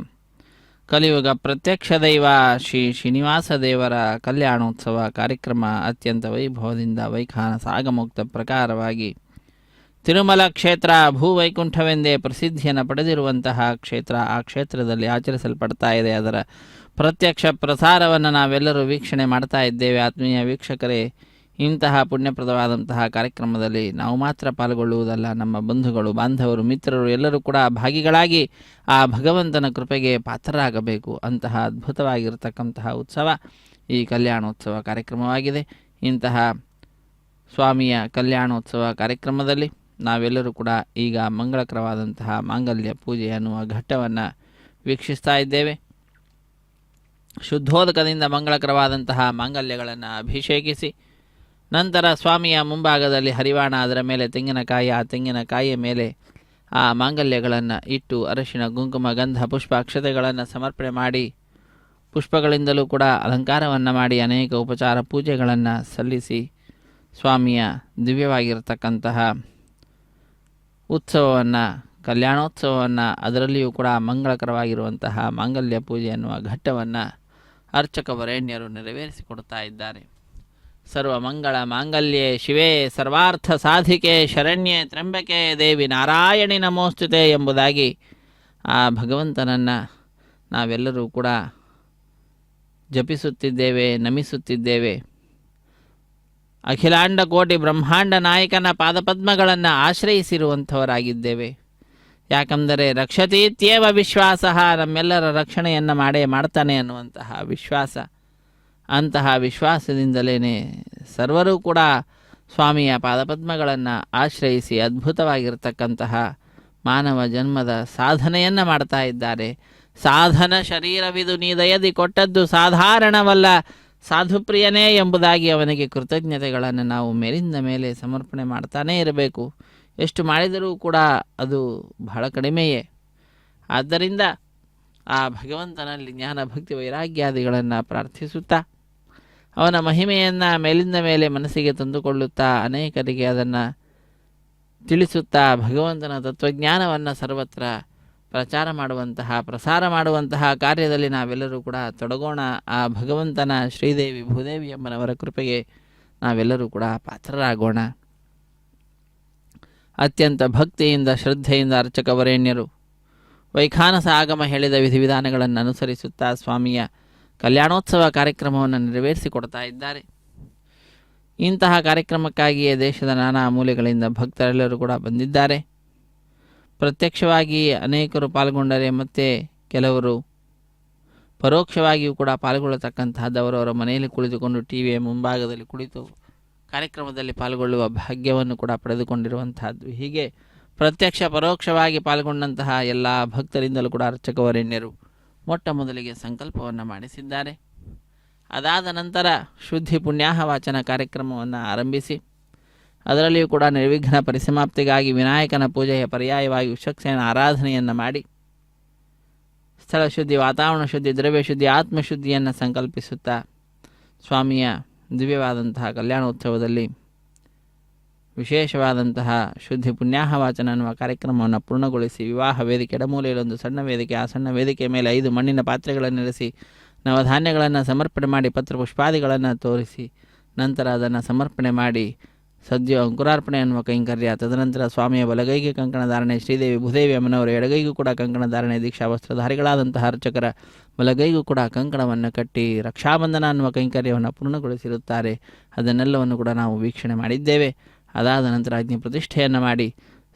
ಕಲಿಯುಗ ಪ್ರತ್ಯಕ್ಷ ದೈವ ಶ್ರೀ ಶ್ರೀನಿವಾಸ ದೇವರ ಕಲ್ಯಾಣೋತ್ಸವ ಕಾರ್ಯಕ್ರಮ ಅತ್ಯಂತ ವೈಭವದಿಂದ ವೈಖಾನಸ ಆಗಮುಕ್ತ ಪ್ರಕಾರವಾಗಿ ತಿರುಮಲ ಕ್ಷೇತ್ರ ಭೂವೈಕುಂಠವೆಂದೇ ಪ್ರಸಿದ್ಧಿಯನ್ನು ಪಡೆದಿರುವಂತಹ ಕ್ಷೇತ್ರ, ಆ ಕ್ಷೇತ್ರದಲ್ಲಿ ಆಚರಿಸಲ್ಪಡ್ತಾ ಇದೆ. ಅದರ ಪ್ರತ್ಯಕ್ಷ ಪ್ರಸಾರವನ್ನು ನಾವೆಲ್ಲರೂ ವೀಕ್ಷಣೆ ಮಾಡ್ತಾ ಇದ್ದೇವೆ. ಆತ್ಮೀಯ ವೀಕ್ಷಕರೇ, ಇಂತಹ ಪುಣ್ಯಪ್ರದವಾದಂತಹ ಕಾರ್ಯಕ್ರಮದಲ್ಲಿ ನಾವು ಮಾತ್ರ ಪಾಲ್ಗೊಳ್ಳುವುದಲ್ಲ, ನಮ್ಮ ಬಂಧುಗಳು, ಬಾಂಧವರು, ಮಿತ್ರರು ಎಲ್ಲರೂ ಕೂಡ ಭಾಗಿಗಳಾಗಿ ಆ ಭಗವಂತನ ಕೃಪೆಗೆ ಪಾತ್ರರಾಗಬೇಕು. ಅಂತಹ ಅದ್ಭುತವಾಗಿರತಕ್ಕಂತಹ ಉತ್ಸವ ಈ ಕಲ್ಯಾಣೋತ್ಸವ ಕಾರ್ಯಕ್ರಮವಾಗಿದೆ. ಇಂತಹ ಸ್ವಾಮಿಯ ಕಲ್ಯಾಣೋತ್ಸವ ಕಾರ್ಯಕ್ರಮದಲ್ಲಿ ನಾವೆಲ್ಲರೂ ಕೂಡ ಈಗ ಮಂಗಳಕರವಾದಂತಹ ಮಾಂಗಲ್ಯ ಪೂಜೆ ಅನ್ನುವ ಘಟ್ಟವನ್ನು ವೀಕ್ಷಿಸ್ತಾ ಇದ್ದೇವೆ. ಶುದ್ಧೋದಕದಿಂದ ಮಂಗಳಕರವಾದಂತಹ ಮಾಂಗಲ್ಯಗಳನ್ನು ಅಭಿಷೇಕಿಸಿ ನಂತರ ಸ್ವಾಮಿಯ ಮುಂಭಾಗದಲ್ಲಿ ಹರಿವಾಣ, ಅದರ ಮೇಲೆ ತೆಂಗಿನಕಾಯಿ, ಆ ತೆಂಗಿನಕಾಯಿಯ ಮೇಲೆ ಆ ಮಾಂಗಲ್ಯಗಳನ್ನು ಇಟ್ಟು ಅರಶಿಣ, ಕುಂಕುಮ, ಗಂಧ, ಪುಷ್ಪ, ಅಕ್ಷತೆಗಳನ್ನು ಸಮರ್ಪಣೆ ಮಾಡಿ ಪುಷ್ಪಗಳಿಂದಲೂ ಕೂಡ ಅಲಂಕಾರವನ್ನು ಮಾಡಿ ಅನೇಕ ಉಪಚಾರ ಪೂಜೆಗಳನ್ನು ಸಲ್ಲಿಸಿ ಸ್ವಾಮಿಯ ದಿವ್ಯವಾಗಿರತಕ್ಕಂತಹ ಉತ್ಸವವನ್ನು, ಕಲ್ಯಾಣೋತ್ಸವವನ್ನು, ಅದರಲ್ಲಿಯೂ ಕೂಡ ಮಂಗಳಕರವಾಗಿರುವಂತಹ ಮಾಂಗಲ್ಯ ಪೂಜೆ ಎನ್ನುವ ಘಟ್ಟವನ್ನು ಅರ್ಚಕ ವರೇಣ್ಯರು ನೆರವೇರಿಸಿಕೊಡ್ತಾ ಇದ್ದಾರೆ. ಸರ್ವಮಂಗಳ ಮಾಂಗಲ್ಯೆ ಶಿವೆ ಸರ್ವಾರ್ಥ ಸಾಧಿಕೆ ಶರಣ್ಯೆ ತ್ರ್ಯಂಬಕೆ ದೇವಿ ನಾರಾಯಣಿ ನಮೋಸ್ತುತೆ ಎಂಬುದಾಗಿ ಆ ಭಗವಂತನನ್ನು ನಾವೆಲ್ಲರೂ ಕೂಡ ಜಪಿಸುತ್ತಿದ್ದೇವೆ, ನಮಿಸುತ್ತಿದ್ದೇವೆ. ಅಖಿಲಾಂಡ ಕೋಟಿ ಬ್ರಹ್ಮಾಂಡ ನಾಯಕನ ಪಾದಪದ್ಮಗಳನ್ನು ಆಶ್ರಯಿಸಿರುವಂಥವರಾಗಿದ್ದೇವೆ. ಯಾಕಂದರೆ ರಕ್ಷತೀತ್ಯೇವ ವಿಶ್ವಾಸ, ನಮ್ಮೆಲ್ಲರ ರಕ್ಷಣೆಯನ್ನು ಮಾಡೇ ಮಾಡ್ತಾನೆ ಅನ್ನುವಂತಹ ವಿಶ್ವಾಸ. ಅಂತಹ ವಿಶ್ವಾಸದಿಂದಲೇ ಸರ್ವರೂ ಕೂಡ ಸ್ವಾಮಿಯ ಪಾದಪದ್ಮಗಳನ್ನು ಆಶ್ರಯಿಸಿ ಅದ್ಭುತವಾಗಿರತಕ್ಕಂತಹ ಮಾನವ ಜನ್ಮದ ಸಾಧನೆಯನ್ನು ಮಾಡ್ತಾ ಇದ್ದಾರೆ. ಸಾಧನ ಶರೀರವಿದು ನೀ ದಯದಿ ಕೊಟ್ಟದ್ದು ಸಾಧಾರಣವಲ್ಲ ಸಾಧುಪ್ರಿಯನೇ ಎಂಬುದಾಗಿ ಅವನಿಗೆ ಕೃತಜ್ಞತೆಗಳನ್ನು ನಾವು ಮೇಲಿಂದ ಮೇಲೆ ಸಮರ್ಪಣೆ ಮಾಡ್ತಾನೇ ಇರಬೇಕು. ಎಷ್ಟು ಮಾಡಿದರೂ ಕೂಡ ಅದು ಬಹಳ ಕಡಿಮೆಯೇ. ಆದ್ದರಿಂದ ಆ ಭಗವಂತನಲ್ಲಿ ಜ್ಞಾನ, ಭಕ್ತಿ, ವೈರಾಗ್ಯಾದಿಗಳನ್ನು ಪ್ರಾರ್ಥಿಸುತ್ತಾ ಅವನ ಮಹಿಮೆಯನ್ನು ಮೇಲಿಂದ ಮೇಲೆ ಮನಸ್ಸಿಗೆ ತಂದುಕೊಳ್ಳುತ್ತಾ ಅನೇಕರಿಗೆ ಅದನ್ನು ತಿಳಿಸುತ್ತಾ ಭಗವಂತನ ತತ್ವಜ್ಞಾನವನ್ನು ಸರ್ವತ್ರ ಪ್ರಚಾರ ಮಾಡುವಂತಹ, ಪ್ರಸಾರ ಮಾಡುವಂತಹ ಕಾರ್ಯದಲ್ಲಿ ನಾವೆಲ್ಲರೂ ಕೂಡ ತೊಡಗೋಣ. ಆ ಭಗವಂತನ ಶ್ರೀದೇವಿ ಭೂದೇವಿ ಅಮ್ಮನವರ ಕೃಪೆಗೆ ನಾವೆಲ್ಲರೂ ಕೂಡ ಪಾತ್ರರಾಗೋಣ. ಅತ್ಯಂತ ಭಕ್ತಿಯಿಂದ ಶ್ರದ್ಧೆಯಿಂದ ಅರ್ಚಕ ವರೇಣ್ಯರು ವೈಖಾನಸ ಆಗಮ ಹೇಳಿದ ವಿಧಿವಿಧಾನಗಳನ್ನು ಅನುಸರಿಸುತ್ತಾ ಸ್ವಾಮಿಯ ಕಲ್ಯಾಣೋತ್ಸವ ಕಾರ್ಯಕ್ರಮವನ್ನು ನೆರವೇರಿಸಿಕೊಡ್ತಾ ಇದ್ದಾರೆ. ಇಂತಹ ಕಾರ್ಯಕ್ರಮಕ್ಕಾಗಿಯೇ ದೇಶದ ನಾನಾ ಮೂಲೆಗಳಿಂದ ಭಕ್ತರೆಲ್ಲರೂ ಕೂಡ ಬಂದಿದ್ದಾರೆ. ಪ್ರತ್ಯಕ್ಷವಾಗಿ ಅನೇಕರು ಪಾಲ್ಗೊಂಡರೆ ಮತ್ತು ಕೆಲವರು ಪರೋಕ್ಷವಾಗಿಯೂ ಕೂಡ ಪಾಲ್ಗೊಳ್ಳತಕ್ಕಂತಹದ್ದವರವರ ಮನೆಯಲ್ಲಿ ಕುಳಿತುಕೊಂಡು ಟಿವಿಯ ಮುಂಭಾಗದಲ್ಲಿ ಕುಳಿತು ಕಾರ್ಯಕ್ರಮದಲ್ಲಿ ಪಾಲ್ಗೊಳ್ಳುವ ಭಾಗ್ಯವನ್ನು ಕೂಡ ಪಡೆದುಕೊಂಡಿರುವಂತಹದ್ದು. ಹೀಗೆ ಪ್ರತ್ಯಕ್ಷ ಪರೋಕ್ಷವಾಗಿ ಪಾಲ್ಗೊಂಡಂತಹ ಎಲ್ಲ ಭಕ್ತರಿಂದಲೂ ಕೂಡ ಅರ್ಚಕ ವರೇಣ್ಯರು ಮೊಟ್ಟ ಮೊದಲಿಗೆ ಸಂಕಲ್ಪವನ್ನು ಮಾಡಿಸಿದ್ದಾರೆ. ಅದಾದ ನಂತರ ಶುದ್ಧಿ ಪುಣ್ಯಾಹ ವಾಚನ ಕಾರ್ಯಕ್ರಮವನ್ನು ಆರಂಭಿಸಿ ಅದರಲ್ಲಿಯೂ ಕೂಡ ನಿರ್ವಿಘ್ನ ಪರಿಸಮಾಪ್ತಿಗಾಗಿ ವಿನಾಯಕನ ಪೂಜೆಯ ಪರ್ಯಾಯವಾಗಿ ವಿಶ್ವಕ್ಸೇನ ಆರಾಧನೆಯನ್ನು ಮಾಡಿ ಸ್ಥಳ ಶುದ್ಧಿ, ವಾತಾವರಣ ಶುದ್ಧಿ, ದ್ರವ್ಯ ಶುದ್ಧಿ, ಆತ್ಮಶುದ್ಧಿಯನ್ನು ಸಂಕಲ್ಪಿಸುತ್ತಾ ಸ್ವಾಮಿಯ ದಿವ್ಯವಾದಂತಹ ಕಲ್ಯಾಣೋತ್ಸವದಲ್ಲಿ ವಿಶೇಷವಾದಂತಹ ಶುದ್ಧಿ ಪುಣ್ಯಾಹ ವಾಚನ ಅನ್ನುವ ಕಾರ್ಯಕ್ರಮವನ್ನು ಪೂರ್ಣಗೊಳಿಸಿ ವಿವಾಹ ವೇದಿಕೆ ಎಡಮೂಲೆಯಲ್ಲೊಂದು ಸಣ್ಣ ವೇದಿಕೆ, ಆ ಸಣ್ಣ ವೇದಿಕೆಯ ಮೇಲೆ 5 ಮಣ್ಣಿನ ಪಾತ್ರೆಗಳನ್ನು ಇರಿಸಿ ನವಧಾನ್ಯಗಳನ್ನು ಸಮರ್ಪಣೆ ಮಾಡಿ ಪತ್ರಪುಷ್ಪಾದಿಗಳನ್ನು ತೋರಿಸಿ ನಂತರ ಅದನ್ನು ಸಮರ್ಪಣೆ ಮಾಡಿ ಸದ್ಯ ಅಂಕುರಾರ್ಪಣೆ ಅನ್ನುವ ಕೈಂಕರ್ಯ, ತದನಂತರ ಸ್ವಾಮಿಯ ಬಲಗೈಗೆ ಕಂಕಣಧಾರಣೆ, ಶ್ರೀದೇವಿ ಭೂದೇವಿ ಅಮ್ಮನವರ ಎಡಗೈಗೂ ಕೂಡ ಕಂಕಣಧಾರಣೆ, ದೀಕ್ಷಾ ವಸ್ತ್ರಧಾರಿಗಳಾದಂತಹ ಅರ್ಚಕರ ಬಲಗೈಗೂ ಕೂಡ ಕಂಕಣವನ್ನು ಕಟ್ಟಿ ರಕ್ಷಾಬಂಧನ ಅನ್ನುವ ಕೈಂಕರ್ಯವನ್ನು ಪೂರ್ಣಗೊಳಿಸಿರುತ್ತಾರೆ. ಅದನ್ನೆಲ್ಲವನ್ನು ಕೂಡ ನಾವು ವೀಕ್ಷಣೆ ಮಾಡಿದ್ದೇವೆ. ಅದಾದ ನಂತರ ಅಗ್ನಿ ಪ್ರತಿಷ್ಠೆಯನ್ನು ಮಾಡಿ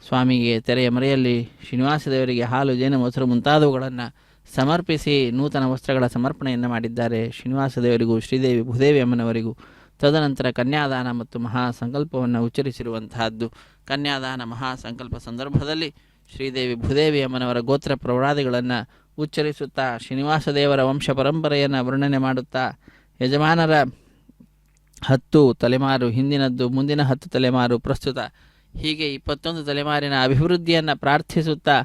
ಸ್ವಾಮಿಗೆ ತೆರೆಯ ಮರೆಯಲ್ಲಿ ಶ್ರೀನಿವಾಸ ದೇವರಿಗೆ ಹಾಲು ಜೇನು ಮೊಸರು ಮುಂತಾದವುಗಳನ್ನು ಸಮರ್ಪಿಸಿ ನೂತನ ವಸ್ತ್ರಗಳ ಸಮರ್ಪಣೆಯನ್ನು ಮಾಡಿದ್ದಾರೆ. ಶ್ರೀನಿವಾಸ ದೇವರಿಗೂ ಶ್ರೀದೇವಿ ಭೂದೇವಿ ಅಮ್ಮನವರಿಗೂ. ತದನಂತರ ಕನ್ಯಾದಾನ ಮತ್ತು ಮಹಾಸಂಕಲ್ಪವನ್ನು ಉಚ್ಚರಿಸಿರುವಂತಹದ್ದು. ಕನ್ಯಾದಾನ ಮಹಾಸಂಕಲ್ಪ ಸಂದರ್ಭದಲ್ಲಿ ಶ್ರೀದೇವಿ ಭೂದೇವಿ ಅಮ್ಮನವರ ಗೋತ್ರ ಪ್ರೌಢಾದಿಗಳನ್ನು ಉಚ್ಚರಿಸುತ್ತಾ ಶ್ರೀನಿವಾಸ ದೇವರ ವಂಶ ಪರಂಪರೆಯನ್ನು ವರ್ಣನೆ ಮಾಡುತ್ತಾ ಯಜಮಾನರ 10 ತಲೆಮಾರು ಹಿಂದಿನದ್ದು, ಮುಂದಿನ 10 ತಲೆಮಾರು ಪ್ರಸ್ತುತ, ಹೀಗೆ 21 ತಲೆಮಾರಿನ ಅಭಿವೃದ್ಧಿಯನ್ನು ಪ್ರಾರ್ಥಿಸುತ್ತಾ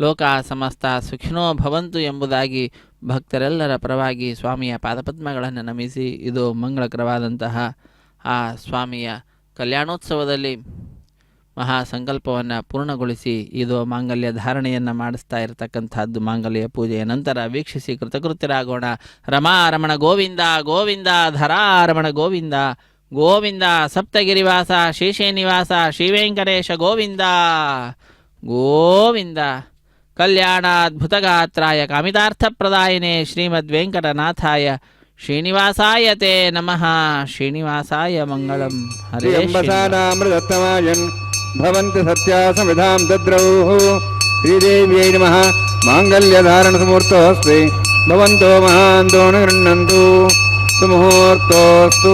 ಲೋಕ ಸಮಸ್ತ ಸುಖಿನೋ ಭವಂತು ಎಂಬುದಾಗಿ ಭಕ್ತರೆಲ್ಲರ ಪರವಾಗಿ ಸ್ವಾಮಿಯ ಪಾದಪದ್ಮಗಳನ್ನು ನಮಿಸಿ ಇದು ಮಂಗಳಕರವಾದಂತಹ ಆ ಸ್ವಾಮಿಯ ಕಲ್ಯಾಣೋತ್ಸವದಲ್ಲಿ ಮಹಾಸಂಕಲ್ಪವನ್ನು ಪೂರ್ಣಗೊಳಿಸಿ ಇದು ಮಾಂಗಲ್ಯ ಧಾರಣೆಯನ್ನು ಮಾಡಿಸ್ತಾ ಇರತಕ್ಕಂಥದ್ದು. ಮಾಂಗಲ್ಯ ಪೂಜೆಯ ನಂತರ ವೀಕ್ಷಿಸಿ ಕೃತಕೃತ್ಯರಾಗೋಣ. ರಮಾರಮಣ ಗೋವಿಂದ ಗೋವಿಂದ, ಧರಾರಮಣ ಗೋವಿಂದ ಗೋವಿಂದ, ಸಪ್ತಗಿರಿವಾಸ ಶೇಷೇನಿವಾಸ ಶ್ರೀವೆಂಕಟೇಶ ಗೋವಿಂದ ಗೋವಿಂದ. ಕಲ್ಯಾಣಾದ್ಭುತಗಾತ್ರಾಯ ಕಾಮಿತಾರ್ಥಪ್ರದಾಯಿನೇ ಶ್ರೀಮದ್ವೆಂಕಟನಾಥಾಯ ಶ್ರೀನಿವಾಸಾಯ ತೇ ನಮಃ. ಶ್ರೀನಿವಾಸಾಯ ಮಂಗಳಂ. ಹರೇ
ಶ್ರೀನಿವಾಸಾನಾಮೃತತ್ತಮಾಯನ್ ಭವಂತಿ ಸತ್ಯಾ ಸಂವಿಧಾಂ ದದ್ರೌಃ. ಶ್ರೀದೇವ್ಯೈ ನಮಃ. ಮಾಂಗಲ್ಯಧಾರಣಸಮೂರ್ತೋಸ್ತಿ ಭವಂತೋ ಮಹಾಂತೋ ನ ಗೃಹ್ಣಂತು. ಸುಮುಹೂರ್ತೋಸ್ತು.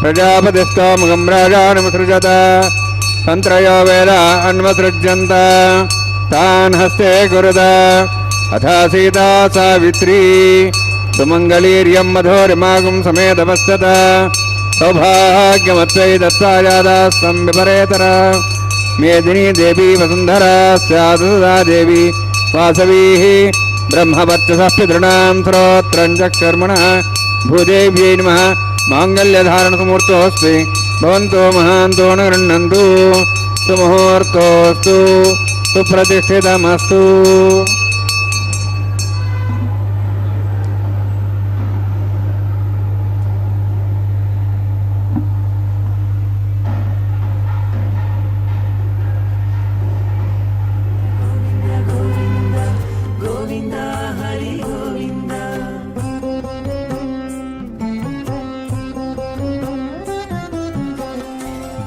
ಪ್ರಜಾಪತಿಸ್ತೋಮಗಂ ರಾಜಾನಮಸೃಜತ ತಂತ್ರಯೋ ವೇದ ಅನ್ವಸೃಜ್ಯಂತ ತಾನ್ ಹಸ್ತೆ ಗುರುದ ಅಥ ಸೀತಾ ಸಾವಿತ್ರೀ ಸುಮಂಗಲೀರ್ಯಂ ಮಧೋರಿಮಾಗುಂ ಸಮೇತವಸ್ತತ ಸೌಭಾಗ್ಯಮತ್ವೈ ದತ್ತಾಯಾದಾಸ್ತಂ ವಿಪರೇತರ ಮೇದಿನಿ ದೇವಿ ವಸುಂಧರಾ ಸ್ಯಾದುದಾ ದೇವಿ ವಾಸವೀ ಬ್ರಹ್ಮವರ್ಚಸಃ ಪಿತॄಣಾಂ ಶ್ರೋತ್ರಂ ಚಕ್ಷುರ್ಮಣಃ. ಭೂದೇವ್ಯೈ ನಮಃ. ಮಾಂಗಲ್ಯಧಾರಣಸಮೂರ್ತೋಸ್ತಿ ಭವಂತೋ ಮಹಾಂತೋ ನ ಗೃಹ್ಣಂತು. ಸುಮುಹೂರ್ತೋಸ್ತು. ಸುಪ್ರತಿಷ್ಠಿತಮಸ್ತು.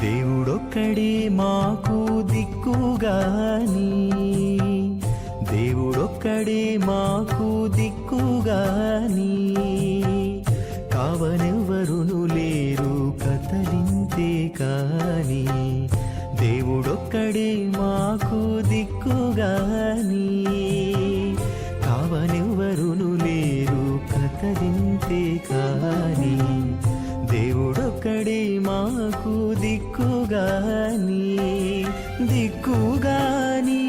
దేవుడొక్కడే మాకు దిక్కుగాని, దేవుడొక్కడే మాకు దిక్కుగాని, కావనెవ్వరును లేరు కతలింతే కాని. దేవుడొక్కడే మాకు దిక్కుగాని, కావనెవ్వరును లేరు కతలింతే కాని. దేవుడొక్కడే మాకు దిక్కుగాని, దిక్కుగాని.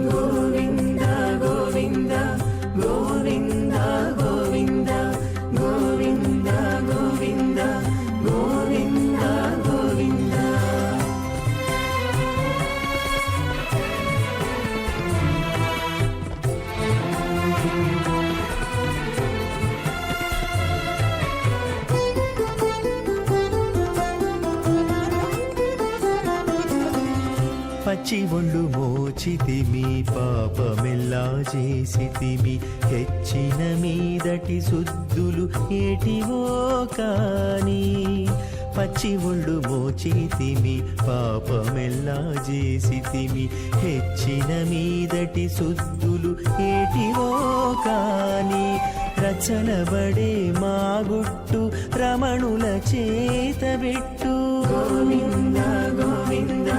గోవింద గోవింద గోవింద గోవింద గోవింద గోవింద గోవింద గోవింద. పచ్చి ఒళ్ళు మోచితిమి, పాపమెల్లా చేసితిమి, హెచ్చిన మీదటి శుద్ధులు ఏటివో కాని. పచ్చి ఒళ్ళు మోచితిమి, పాపమెల్లా చేసితిమి, హెచ్చిన మీదటి శుద్ధులు ఏటివో కాని. రచనబడే మా గుట్టు రమణుల చేతబెట్టు. గోవింద గోవింద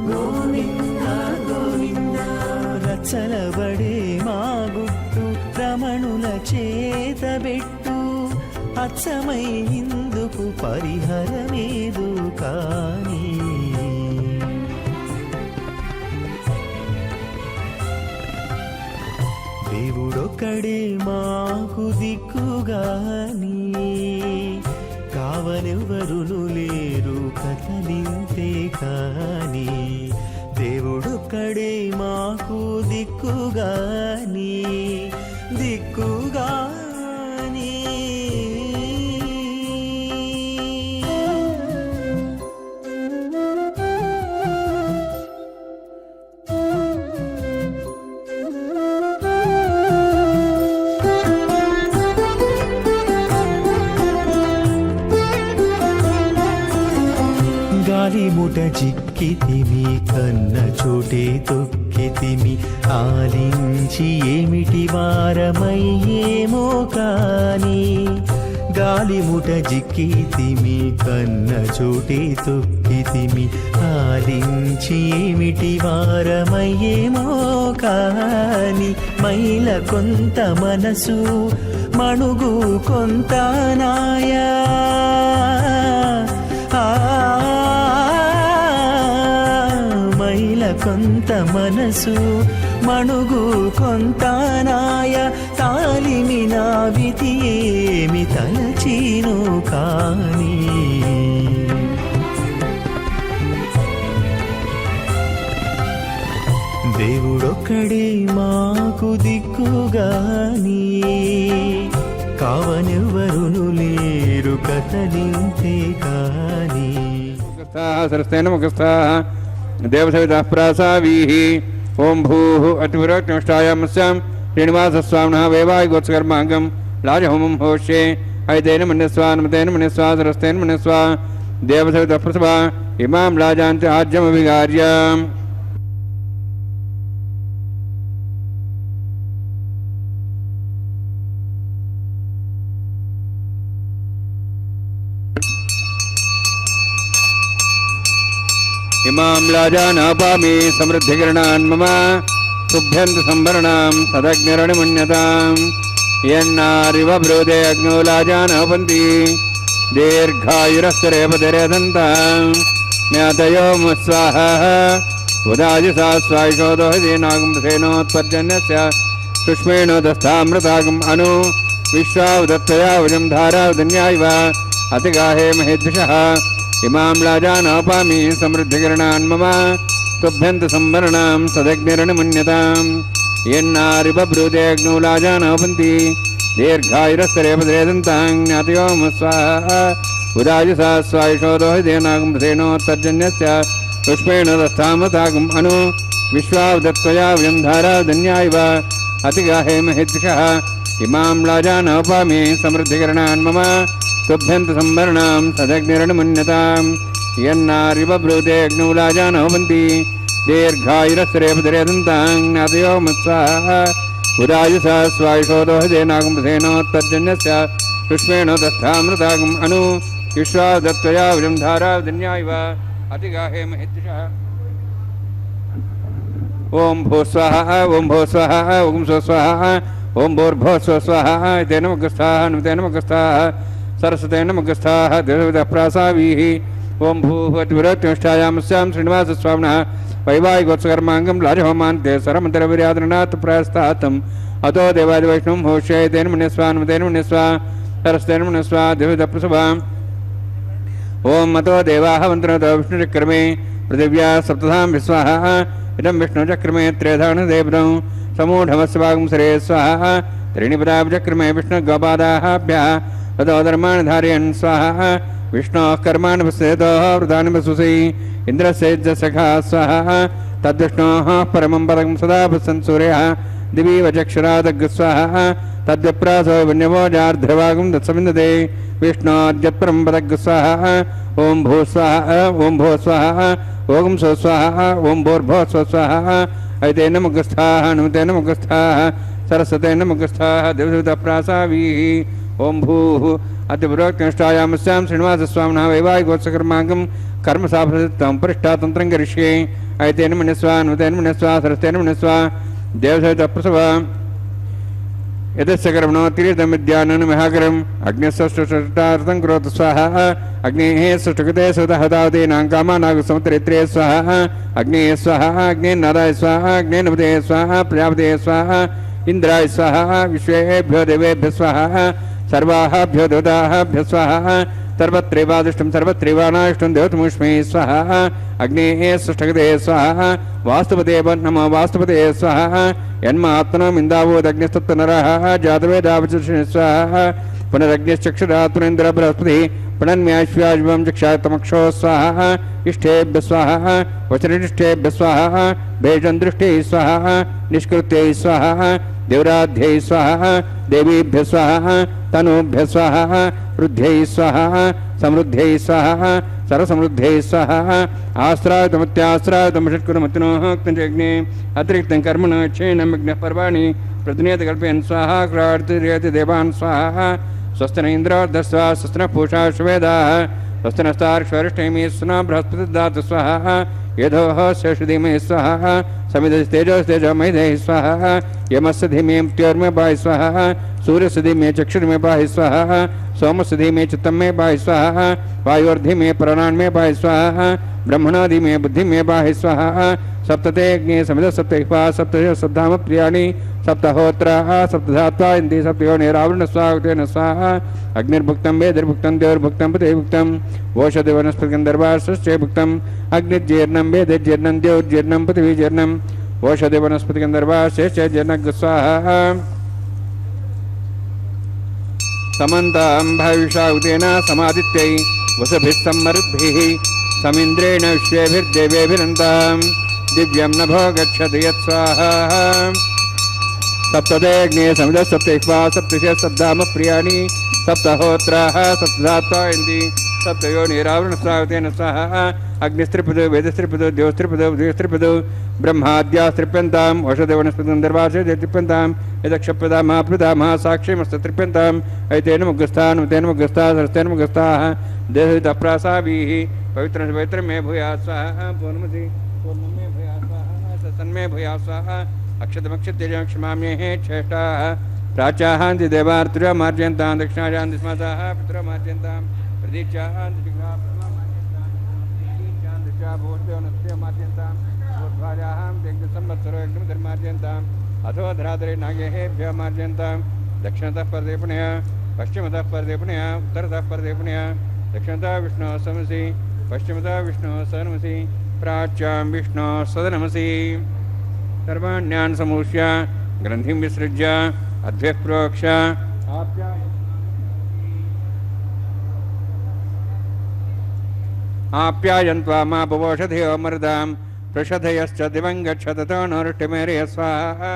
గోవింద గోవింద. రచనబడే మా గుట్టు రమణుల చేతబెట్టు. అచ్చమై ఇందుకు పరిహరమేదు కాని. దేవుడొక్కడే మాకు దిక్కుగాని, కావనెవ్వరును లేరు కతలింతే కాని. దేవుడొక్కడే మాకు దిక్కుగాని, దిక్కుగాని. గాలిముట చిక్కితిమి కన్న చోటే తొక్కితిమి ఆలించి ఏమిటి వారమయ్యేమో కాని గాలిముట జిక్కితిమి కన్న చోటే తొక్కితిమి ఆలించి ఏమిటి వారమయ్యేమో కాని మైల కొంత మనసు మణుగు కొంత నాయా మైల కొంత మనసు మణుగు కొంత నాయ తాలిమి నావితి ఏమి తలచీను కాని దేవుడొక్కడే మాకు దిక్కుగాని కావనెవ్వరును లేరు కథలింతే కాని
సరస్తేన ముఖస్థాః దేవసవితః ప్రాసావీః ఓం భూః అతిపురోక్తమిష్టాయామస్యాం శ్రీనివాసస్వామినः వైవాహికోత్సకర్మాంగం రాజహోమం హోష్యే ఐతేన మన్యస్వ నమతేన మన్యస్వ సరస్తేన మన్యస్వ దేవసవితః ప్రసభా ఇమాం రాజాంతి ఆజ్యమవిగార్య ఇమాం రాజానాపామి సమృద్ధికిరణాన్ మమ తుభ్యంత సంభరణాం సదగ్నిరణిమన్యతాం యన్నారివ బ్రూదే అగ్నో రాజానాపంతి దీర్ఘాయురస్తరేపతిరేదంతాం జ్ఞాతయో ముస్వాహ ఉదాజిసా స్వాయిషోదోహదీనాగం సేనోత్పర్జన్యస్య సుష్మేణోదస్థామృతాగం అను విశ్వావదత్తయా వజం ధారావదన్యాయివ అతిగాహే మహేద్విషః ఇమాం రాజానాపామి సమృద్ధికిరణాన్ మమ తుభ్యంత సంవరణాం సదగ్నిరణిమన్యతాం యన్నారివ బ్రూదే అగ్నో రాజానాపంతి దీర్ఘాయురస్తరేపతిరేదంతాం జ్ఞాతయో ముస్వాహ ఉదాజిసా స్వాయిషోదోహదీనాగం సేనోత్పర్జన్యస్య పుష్పేణోదస్థామృతాగం అను విశ్వావదత్వయా వయం ధారావదన్యాయివ అతిగాహే మహేద్విషః ఇమాం రాజానాపామి సమృద్ధికిరణాన్ మమ తుభ్యంత సంవరణాం సదగ్నిరణిమన్యతాం యన్నారివ బ్రూతే అగ్నో రాజానాపంతి దీర్ఘాయురస్తరేపతిరేదంతాం జ్ఞాతయో ముస్వాహ ఉదాజిసా స్వాయిషోదోహదీనాగం సేనోత్పర్జన్యస్య పుష్పేణోదస్థామృతాగం అను విశ్వావదత్వయా వయం ధారావదన్యాయివ అతిగాహే మహేద్విషః ఓం భూస్వాహ ఓం భూస్వాహ ఓం స్వస్వాహ ఓం భూర్భువస్వస్వాహ తేన ముఖస్థాః నమతేన ముఖస్థాః సరస్వతేన ముఖస్థాః దేవసవితః ప్రాసావీః ఓం భూః అతిపురోక్తమిష్టాయామస్యాం శ్రీనివాసస్వామినः వైవాహికోత్సకర్మాంగం రాజహోమాంతే సరమంతరవిర్యాదనాత్ ప్రయస్తాతం అతో దేవాదివైష్ణవం హోష్యే తేన మన్యస్వ నమతేన మన్యస్వ సరస్వతేన మన్యస్వ దేవసవితః ప్రసభా ఓం అతో దేవాః మంత్రతో విష్ణుచక్రమే పృథివ్యా సప్తధాం విశ్వాః ఇదం విష్ణుచక్రమే త్రేధానుదేవతం సమూఢమస్వాగం సరే స్వాహ త్రీణిపదాబ్జక్రమే విష్ణుగోపాదాభ్యः ततो धर्माणि धारयन् स्वाहा विष्णोः कर्माणि पश्येतोः वृतानि वसुसै इन्द्रस्य सखा स्वाहा तद्विष्णोः परमं पदं सदा पश्यन् सूर्यः दिवि वचक्षुरादग् स्वाहा तद्विप्रासो वन्यवोजार्ध्रवागं तत्सविन्दते विष्णोद्यत्परं पदग् स्वाहा ओं भू स्वाहा ओं भो स्वाहा ओं सो स्वाहा ओं भूर्भो स्व स्वाहा ऐतेन मुखस्थाः नमतेन मुखस्थाः सरस्वतेन मुखस्थाः देवसवितः प्रासावीः ओं भूः अतिपुरोक्तनिष्ठायामस्यां श्रीनिवासस्वामिनः वैवाहिकोत्सकर्माङ्गं कर्मसाफलतं परिष्ठातन्त्रं करिष्ये ऐतेन मन्यस्व नमतेन मन्यस्व सरस्वतेन मन्यस्व देवसवितः प्रसभा यतस्य कर्मणो तीर्थमिद्यानन् महाकरम् अग्निस्वष्टार्थं करोतु स्वाहा अग्नेः सुष्टुकृते सुतः तावतीनां कामानागसमुत्तरित्रे स्वाहा अग्नेः स्वाहा अग्नेन्नादाय स्वाहा अग्नेन्नपते स्वाहा प्रजापते स्वाहा इन्द्राय स्वाहा विश्वेभ्यो देवेभ्यः स्वाहा सर्वाभ्यो देवताभ्यः स्वाहा सर्वत्रैवादुष्टं सर्वत्रैवानाष्टं देवतमुष्मे स्वाहा अग्नेः सुष्टुकृते स्वाहा वास्तुपते नमो वास्तुपते स्वाहा यन्मात्मनोमिन्दावोदग्निस्तत्तु नरः जातवेदावचर्षिणे स्वाहा पुनरग्निश्चक्षुरात्मनेन्द्र बृहस्पतिः पुनन्म्याश्व्याज्वं चक्षातमक्षो स्वाहा इष्टेभ्यः स्वाहा वचनिष्ठेभ्यः स्वाहा भेषन्दृष्टैः स्वाहा निष्कृत्यै स्वाहा देवराध्यै स्वाहा देवीभ्यः स्वाहा तनूभ्यः स्वाहा वृद्ध्यै स्वाहा समृद्ध्यै स्वाहा सर्वसमृद्धे स्वाहा आश्रायतमत्याश्रायतम षट्कुरमतिनोक्तजज्ञे अतिरिक्तं कर्मण क्षेनं विघ्नः पर्वाणि प्रतिनियत कल्पयन् स्वाहा क्रार्तिर्यति देवान् स्वाहा स्वस्तिन इन्द्रार्धस्वा स्वस्तिनः पूषा श्वेदाः स्वस्तिनस्तार्क्ष्वरिष्ठैमे स्ना बृहस्पतिर्ददातु स्वाहा यधोः शेषधीमहि स्वाहा समिधस्तेजोस्तेजोमहिधे स्वाहा यमस्य धीमे मृत्योर्मे पाहि स्वाहा सूर्यस्य धीमे चक्षुर्मे पाहि स्वाहा सोमस्य धीमे चित्तं मे पाहि स्वाहा वायोर्धीमे प्राणान्मे पाहि स्वाहा ब्रह्मणाधीमे बुद्धिमे पाहि स्वाहा सप्तते अग्ने समिध सप्तहिपा सप्त सप्ताम प्रियाणि सप्तहोत्राः सप्तधात्वा इन्ति सप्तयोनिरावृण स्वागतेन स्वाहा अग्निर्भुक्तं वेदिर्भुक्तं देवर्भुक्तं पतिर्भुक्तं ओषधिवनस्पतिगन्धर्वाश्चे भुक्तम् अग्निर्जीर्णं वेदिर्जीर्णं देवर्जीर्णं पृथिवीजीर्णं ओषधिवनस्पतिगन्धर्वाश्चे जीर्णं स्वाहा समन्तां भविषाउतेन समादित्यै वसुभिः सम्मरुद्भिः समिन्द्रेण विश्वेभिर्देवेभिरन्तां दिव्यं नभो गच्छति यत्स्वाहा सप्तदेऽग्ने समिधः सप्तहिपा सप्तशः सप्ताम प्रियाणि सप्तहोत्राः सप्तधात्वा इन्ति सप्तयोनिरावृणस्वागतेन स्वाहा अग्निस्त्रिपदो वेदस्त्रिपदो देवस्त्रिपदो बुद्धिस्त्रिपदो ब्रह्माद्यास्त्रिप्यन्ताम् औषधवनस्पतिगन्धर्वाश्चे त्रिप्यन्ताम् यदक्षप्रदामाप्रदामः साक्षीमस्तत्रिप्यन्ताम् ऐतेन मुग्गस्थानुतेन मुग्गस्था सरस्तेन मुग्गस्थाः देहविदप्रासाभिः पवित्रं पवित्रं मे भूयात् स्वाहा पूर्णमसि पूर्णं मे भूयात् स्वाहा सत्सन्मे भूयात् स्वाहा अक्षतमक्षत्यजं क्षमाम्येः श्रेष्ठाः प्राच्याहान्ति देवार्त्र्य मार्जयन्तां दक्षिणायां दिस्मताः पितरो मार्जयन्तां प्रदीच्याः दिशिग्राः मार्जयन्तां ऊर्ध्वाजाहां यज्ञसंवत्सरो यज्ञधर्मार्जयन्ताम् अथो धराधरे नागेभ्यः मार्जयन्तां दक्षिणतः परदे पुनः पश्चिमतः परदे पुनः उत्तरतः परदे पुनः दक्षिणतः विष्णोः समसि पश्चिमतः विष्णोः सनमसि प्राच्यां विष्णोः सदनमसि सर्वाण्यान् समूष्य ग्रन्थिं विसृज्य अद्भ्यः प्रोक्ष आप्यायन्त्वा मा पवोषधयो मर्दां प्रषधयश्च दिवं गच्छ ततो नोरुष्टिमेरय स्वाहा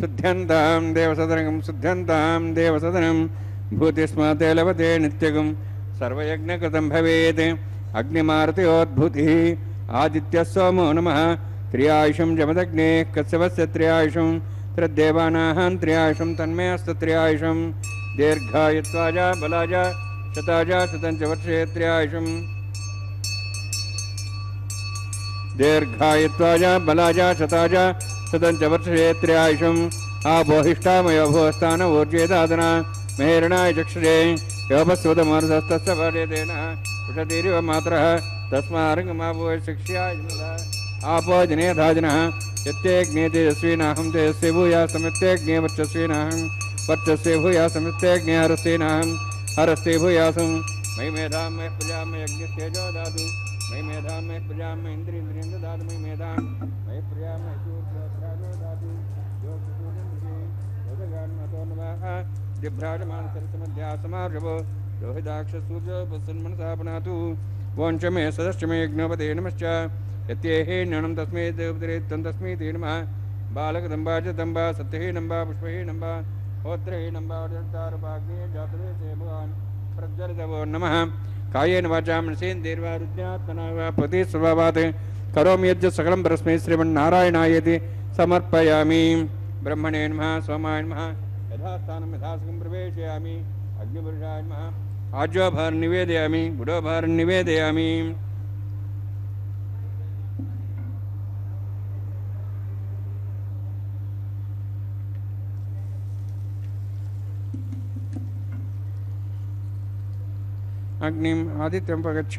शुद्ध्यन्तां देवसदनं भूतिस्म ते लभते नित्यगं सर्वयज्ञकृतं भवेत् अग्निमारुतयोद्भूतिः आदित्यः सोमो नमः त्र्यायुषं जमदग्ने कश्यपस्य त्र्यायुषं त्रिदेवानां त्र्यायुषं तन्मे अस्तु त्र्यायुषं दीर्घायुत्वाज बलाज शताज शतञ्च वर्षे त्र्यायुषं दीर्घायुत्वाज बलाज शताज शतञ्च वर्षे त्र्यायुषम् आबोहिष्ठामयो भोस्थान ऊर्जेदादना मेहरणाय चक्षुरे योपस्वदमर्धस्तस्य वर्यतेन उषतीरिव मात्रः तस्मार्गमावो शिक्ष्याय आपो जनेधाजनः यत्येऽग्ने तेजस्विनाहं तेजस्वी भूया समित्येऽग्ने वर्चस्विनाहं वर्चस्वी भूया समित्येऽग्ने हरस्तेनाहं हरस्ते भूयासं मयि मेधां मयि प्रजां मयि अग्निस्तेजो दातु मयि मेधां मयि प्रजां मयि इन्द्रियेन्द्रियं ददातु मयि मेधां मयि प्रजां मयि सूर्यप्राजो दातु योगसूर्यं नमः दिभ्राजमान सरसमध्या समार्जवो रोहिताक्षसूर्यो वसन्मनसा पुनातु वोञ्च मे सदश्च मे यज्ञोपते नमश्च यत्येहे नणं तस्मै देवदरेत्तं तस्मै ते नमः बालकदम्बा च दम्बा सत्यहीनम्बा पुष्पहीनम्बा होत्रहीनम्बा वज्रतारुपाग्ने जातवेदे भगवान् प्रज्वलितवो नमः कायेन वाचा मनसेन्द्रियैर्वा रुद्रात्मना वा प्रतिस्वभावात् करोमि यज्ञ सकलं परस्मै श्रीमन्नारायणायेति समर्पयामि ब्रह्मणे नमः सोमाय नमः यथास्थानं यथासुखं प्रवेशयामि अग्निपुरुषाय नमः आज्योभार निवेदयामि गुडोभार निवेदयामि अग्निम् आदित्यं पगच्छ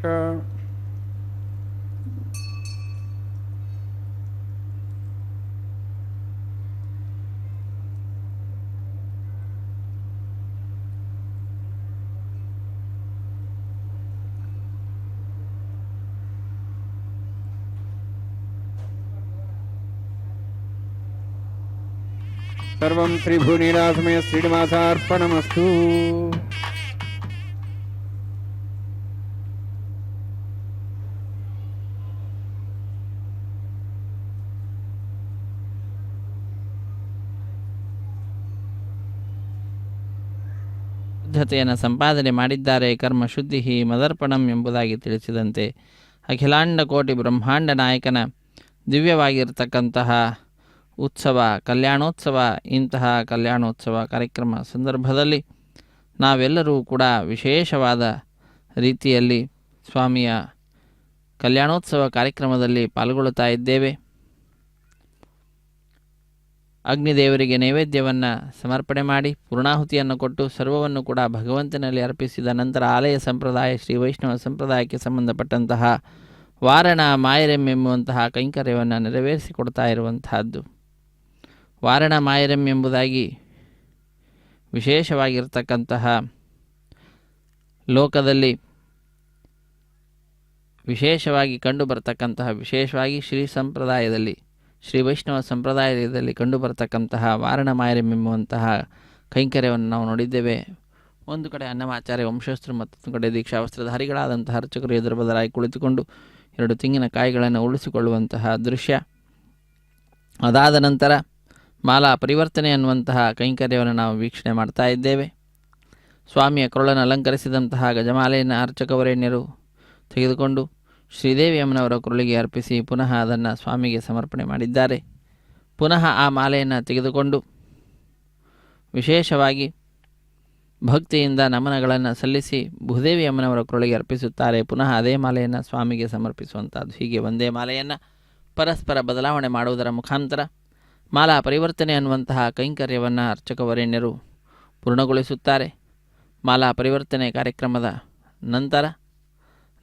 सर्वं त्रिभुवनीलासमय श्रीनिवासार्पणमस्तु
ಶುದ್ಧತೆಯನ್ನು ಸಂಪಾದನೆ ಮಾಡಿದ್ದಾರೆ. ಕರ್ಮ ಶುದ್ಧಿ ಮದರ್ಪಣಂ ಎಂಬುದಾಗಿ ತಿಳಿಸಿದಂತೆ ಅಖಿಲಾಂಡ ಕೋಟಿ ಬ್ರಹ್ಮಾಂಡ ನಾಯಕನ ದಿವ್ಯವಾಗಿರತಕ್ಕಂತಹ ಉತ್ಸವ ಕಲ್ಯಾಣೋತ್ಸವ. ಇಂತಹ ಕಲ್ಯಾಣೋತ್ಸವ ಕಾರ್ಯಕ್ರಮ ಸಂದರ್ಭದಲ್ಲಿ ನಾವೆಲ್ಲರೂ ಕೂಡ ವಿಶೇಷವಾದ ರೀತಿಯಲ್ಲಿ ಸ್ವಾಮಿಯ ಕಲ್ಯಾಣೋತ್ಸವ ಕಾರ್ಯಕ್ರಮದಲ್ಲಿ ಪಾಲ್ಗೊಳ್ಳುತ್ತಾ ಇದ್ದೇವೆ. ಅಗ್ನಿದೇವರಿಗೆ ನೈವೇದ್ಯವನ್ನು ಸಮರ್ಪಣೆ ಮಾಡಿ ಪೂರ್ಣಾಹುತಿಯನ್ನು ಕೊಟ್ಟು ಸರ್ವವನ್ನು ಕೂಡ ಭಗವಂತನಲ್ಲಿ ಅರ್ಪಿಸಿದ ನಂತರ ಆಲಯ ಸಂಪ್ರದಾಯ ಶ್ರೀ ವೈಷ್ಣವ ಸಂಪ್ರದಾಯಕ್ಕೆ ಸಂಬಂಧಪಟ್ಟಂತಹ ವಾರಣ ಮಾಯರಂ ಎಂಬುವಂತಹ ಕೈಂಕರ್ಯವನ್ನು ನೆರವೇರಿಸಿಕೊಡ್ತಾ ಇರುವಂತಹದ್ದು. ವಾರಣ ಮಾಯರಂ ಎಂಬುದಾಗಿ ವಿಶೇಷವಾಗಿರ್ತಕ್ಕಂತಹ ಲೋಕದಲ್ಲಿ ವಿಶೇಷವಾಗಿ ಕಂಡು ಬರತಕ್ಕಂತಹ ವಿಶೇಷವಾಗಿ ಶ್ರೀ ಸಂಪ್ರದಾಯದಲ್ಲಿ ಶ್ರೀ ವೈಷ್ಣವ ಸಂಪ್ರದಾಯದಲ್ಲಿ ಕಂಡುಬರತಕ್ಕಂತಹ ವಾರಣ ಮಾಯರಂ ಎಂಬುವಂತಹ ಕೈಂಕರ್ಯವನ್ನು ನಾವು ನೋಡಿದ್ದೇವೆ. ಒಂದು ಕಡೆ ಅನ್ನಮಾಚಾರ್ಯ ವಂಶಸ್ಥರು, ಮತ್ತೊಂದು ಕಡೆ ದೀಕ್ಷಾವಸ್ತ್ರಧಾರಿಗಳಾದಂತಹ ಅರ್ಚಕರು ಎದುರು ಬದಲಾಗಿ ಕುಳಿತುಕೊಂಡು 2 ತೆಂಗಿನಕಾಯಿಗಳನ್ನು ಉಳಿಸಿಕೊಳ್ಳುವಂತಹ ದೃಶ್ಯ. ಅದಾದ ನಂತರ ಮಾಲಾ ಪರಿವರ್ತನೆ ಅನ್ನುವಂತಹ ಕೈಂಕರ್ಯವನ್ನು ನಾವು ವೀಕ್ಷಣೆ ಮಾಡ್ತಾ ಇದ್ದೇವೆ. ಸ್ವಾಮಿಯ ಕೊರಳನ್ನು ಅಲಂಕರಿಸಿದಂತಹ ಗಜಮಾಲೆಯನ್ನು ಅರ್ಚಕವರೇಣ್ಯರು ತೆಗೆದುಕೊಂಡು ಶ್ರೀದೇವಿ ಅಮ್ಮನವರ ಕೊರಳಿಗೆ ಅರ್ಪಿಸಿ ಪುನಃ ಅದನ್ನು ಸ್ವಾಮಿಗೆ ಸಮರ್ಪಣೆ ಮಾಡಿದ್ದಾರೆ. ಪುನಃ ಆ ಮಾಲೆಯನ್ನು ತೆಗೆದುಕೊಂಡು ವಿಶೇಷವಾಗಿ ಭಕ್ತಿಯಿಂದ ನಮನಗಳನ್ನು ಸಲ್ಲಿಸಿ ಭೂದೇವಿ ಅಮ್ಮನವರ ಕೊರಳಿಗೆ ಅರ್ಪಿಸುತ್ತಾರೆ. ಪುನಃ ಅದೇ ಮಾಲೆಯನ್ನು ಸ್ವಾಮಿಗೆ ಸಮರ್ಪಿಸುವಂಥದ್ದು. ಹೀಗೆ ಒಂದೇ ಮಾಲೆಯನ್ನು ಪರಸ್ಪರ ಬದಲಾವಣೆ ಮಾಡುವುದರ ಮುಖಾಂತರ ಮಾಲಾ ಪರಿವರ್ತನೆ ಅನ್ನುವಂತಹ ಕೈಂಕರ್ಯವನ್ನು ಅರ್ಚಕವರೇಣ್ಯರು ಪೂರ್ಣಗೊಳಿಸುತ್ತಾರೆ. ಮಾಲಾ ಪರಿವರ್ತನೆ ಕಾರ್ಯಕ್ರಮದ ನಂತರ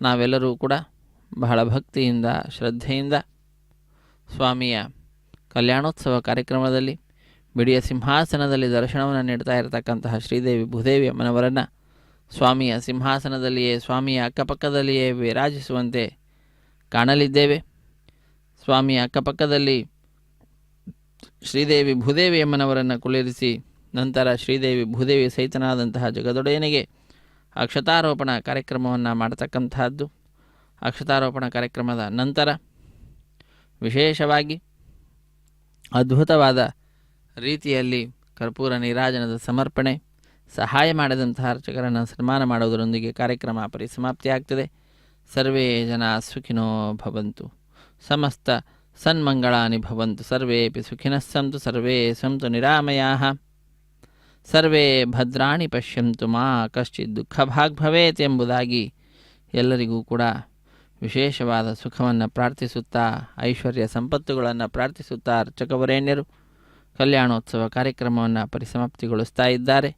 ನಾವೆಲ್ಲರೂ ಕೂಡ ಬಹಳ ಭಕ್ತಿಯಿಂದ ಶ್ರದ್ಧೆಯಿಂದ ಸ್ವಾಮಿಯ ಕಲ್ಯಾಣೋತ್ಸವ ಕಾರ್ಯಕ್ರಮದಲ್ಲಿ ಬಿಡಿಯ ಸಿಂಹಾಸನದಲ್ಲಿ ದರ್ಶನವನ್ನು ನೀಡ್ತಾ ಇರತಕ್ಕಂತಹ ಶ್ರೀದೇವಿ ಭೂದೇವಿ ಅಮ್ಮನವರನ್ನು ಸ್ವಾಮಿಯ ಸಿಂಹಾಸನದಲ್ಲಿಯೇ ಸ್ವಾಮಿಯ ಅಕ್ಕಪಕ್ಕದಲ್ಲಿಯೇ ವಿರಾಜಿಸುವಂತೆ ಕಾಣಲಿದ್ದೇವೆ. ಸ್ವಾಮಿಯ ಅಕ್ಕಪಕ್ಕದಲ್ಲಿ ಶ್ರೀದೇವಿ ಭೂದೇವಿ ಅಮ್ಮನವರನ್ನು ಕುಳ್ಳಿರಿಸಿ ನಂತರ ಶ್ರೀದೇವಿ ಭೂದೇವಿ ಸಹಿತನಾದಂತಹ ಜಗದೊಡೆಯನಿಗೆ ಅಕ್ಷತಾರೋಪಣ ಕಾರ್ಯಕ್ರಮವನ್ನು ಮಾಡತಕ್ಕಂತಹದ್ದು. ಅಕ್ಷತಾರೋಪಣ ಕಾರ್ಯಕ್ರಮದ ನಂತರ ವಿಶೇಷವಾಗಿ ಅದ್ಭುತವಾದ ರೀತಿಯಲ್ಲಿ ಕರ್ಪೂರ ನೀರಾಜನದ ಸಮರ್ಪಣೆ, ಸಹಾಯ ಮಾಡಿದಂತಹ ಅರ್ಚಕರನ್ನು ಸನ್ಮಾನ ಮಾಡುವುದರೊಂದಿಗೆ ಕಾರ್ಯಕ್ರಮ ಪರಿಸಮಾಪ್ತಿಯಾಗ್ತದೆ. ಸರ್ವೇ ಜನ ಸುಖಿನೋ ಭವಂತು, ಸಮಸ್ತ ಸನ್ಮಂಗಳಾನಿ ಭವಂತು, ಸರ್ವೇಪಿ ಸುಖಿನಃ ಸಂತು, ಸರ್ವೇ ಸಂತು ನಿರಾಮಯಾಃ, ಸರ್ವೇ ಭದ್ರಾಣಿ ಪಶ್ಯಂತು, ಮಾ ಕಶ್ಚಿತ್ ದುಃಖಭಾಗ್ ಭವೇತ್ ಎಂಬುದಾಗಿ ಎಲ್ಲರಿಗೂ ಕೂಡ ವಿಶೇಷವಾದ ಸುಖವನ್ನು ಪ್ರಾರ್ಥಿಸುತ್ತಾ ಐಶ್ವರ್ಯ ಸಂಪತ್ತುಗಳನ್ನು ಪ್ರಾರ್ಥಿಸುತ್ತಾ ಅರ್ಚಕವರೇಣ್ಯರು ಕಲ್ಯಾಣೋತ್ಸವ ಕಾರ್ಯಕ್ರಮವನ್ನು ಪರಿಸಮಾಪ್ತಿಗೊಳಿಸ್ತಾ ಇದ್ದಾರೆ.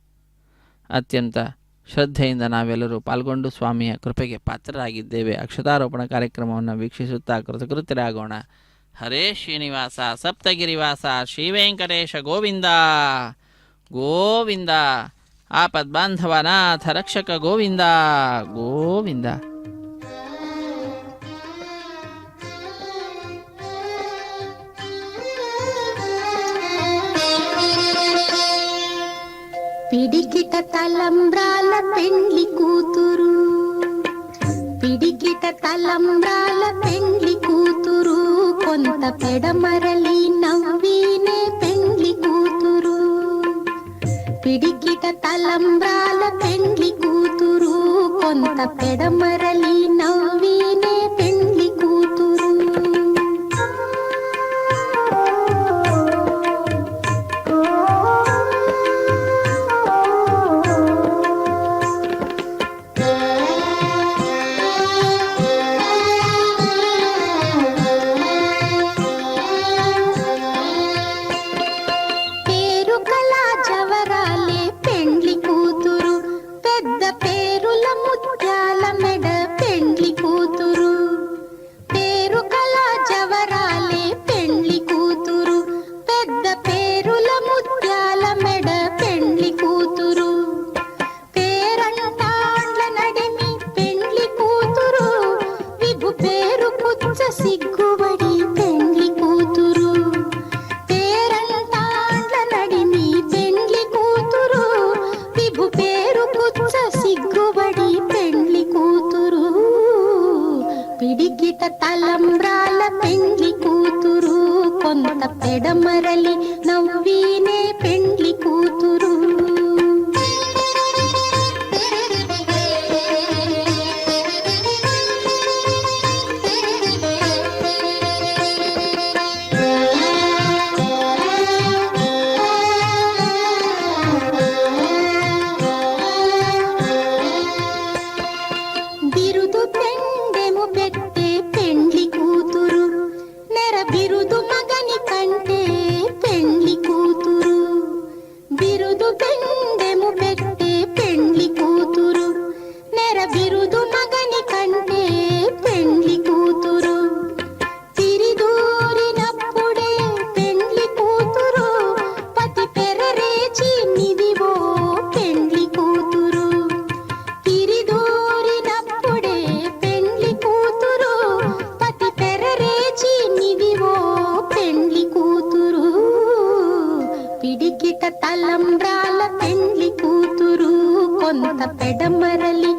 ಅತ್ಯಂತ ಶ್ರದ್ಧೆಯಿಂದ ನಾವೆಲ್ಲರೂ ಪಾಲ್ಗೊಂಡು ಸ್ವಾಮಿಯ ಕೃಪೆಗೆ ಪಾತ್ರರಾಗಿದ್ದೇವೆ. ಅಕ್ಷತಾರೋಪಣ ಕಾರ್ಯಕ್ರಮವನ್ನು ವೀಕ್ಷಿಸುತ್ತಾ ಕೃತಕೃತ್ಯರಾಗೋಣ. ಹರೇ ಶ್ರೀನಿವಾಸ ಸಪ್ತಗಿರಿವಾಸ ಶ್ರೀ ವೆಂಕಟೇಶ ಗೋವಿಂದ ಗೋವಿಂದ. ಆಪದ್ಬಾಂಧವನಾಥ ರಕ್ಷಕ ಗೋವಿಂದ ಗೋವಿಂದ.
పిడికిట తలంబ్రాల పెండ్లి కూతురు, పిడికిట తలంబ్రాల పెండ్లి కూతురు, కొంత పెడమరలి నవ్వినే పెండ్లి కూతురు. పిడికిట తలంబ్రాల పెండ్లి కూతురు, కొంత పెడమరలి నవ్వినే పెండ్లి కూతురు. సిగ్గుబడి పెండ్లి కూతురు, పేరంటాండ్ల నడిమి పెండ్లి కూతురు, విభు పేరు పుచ్చ సిగ్గుబడి పెండ్లి కూతురు. పిడికిట తలంబ్రాల పెండ్లి కూతురు, కొంత పెడమరలి నవ్వినే పెండ్లి కూతురు. కొంత పెడమరలి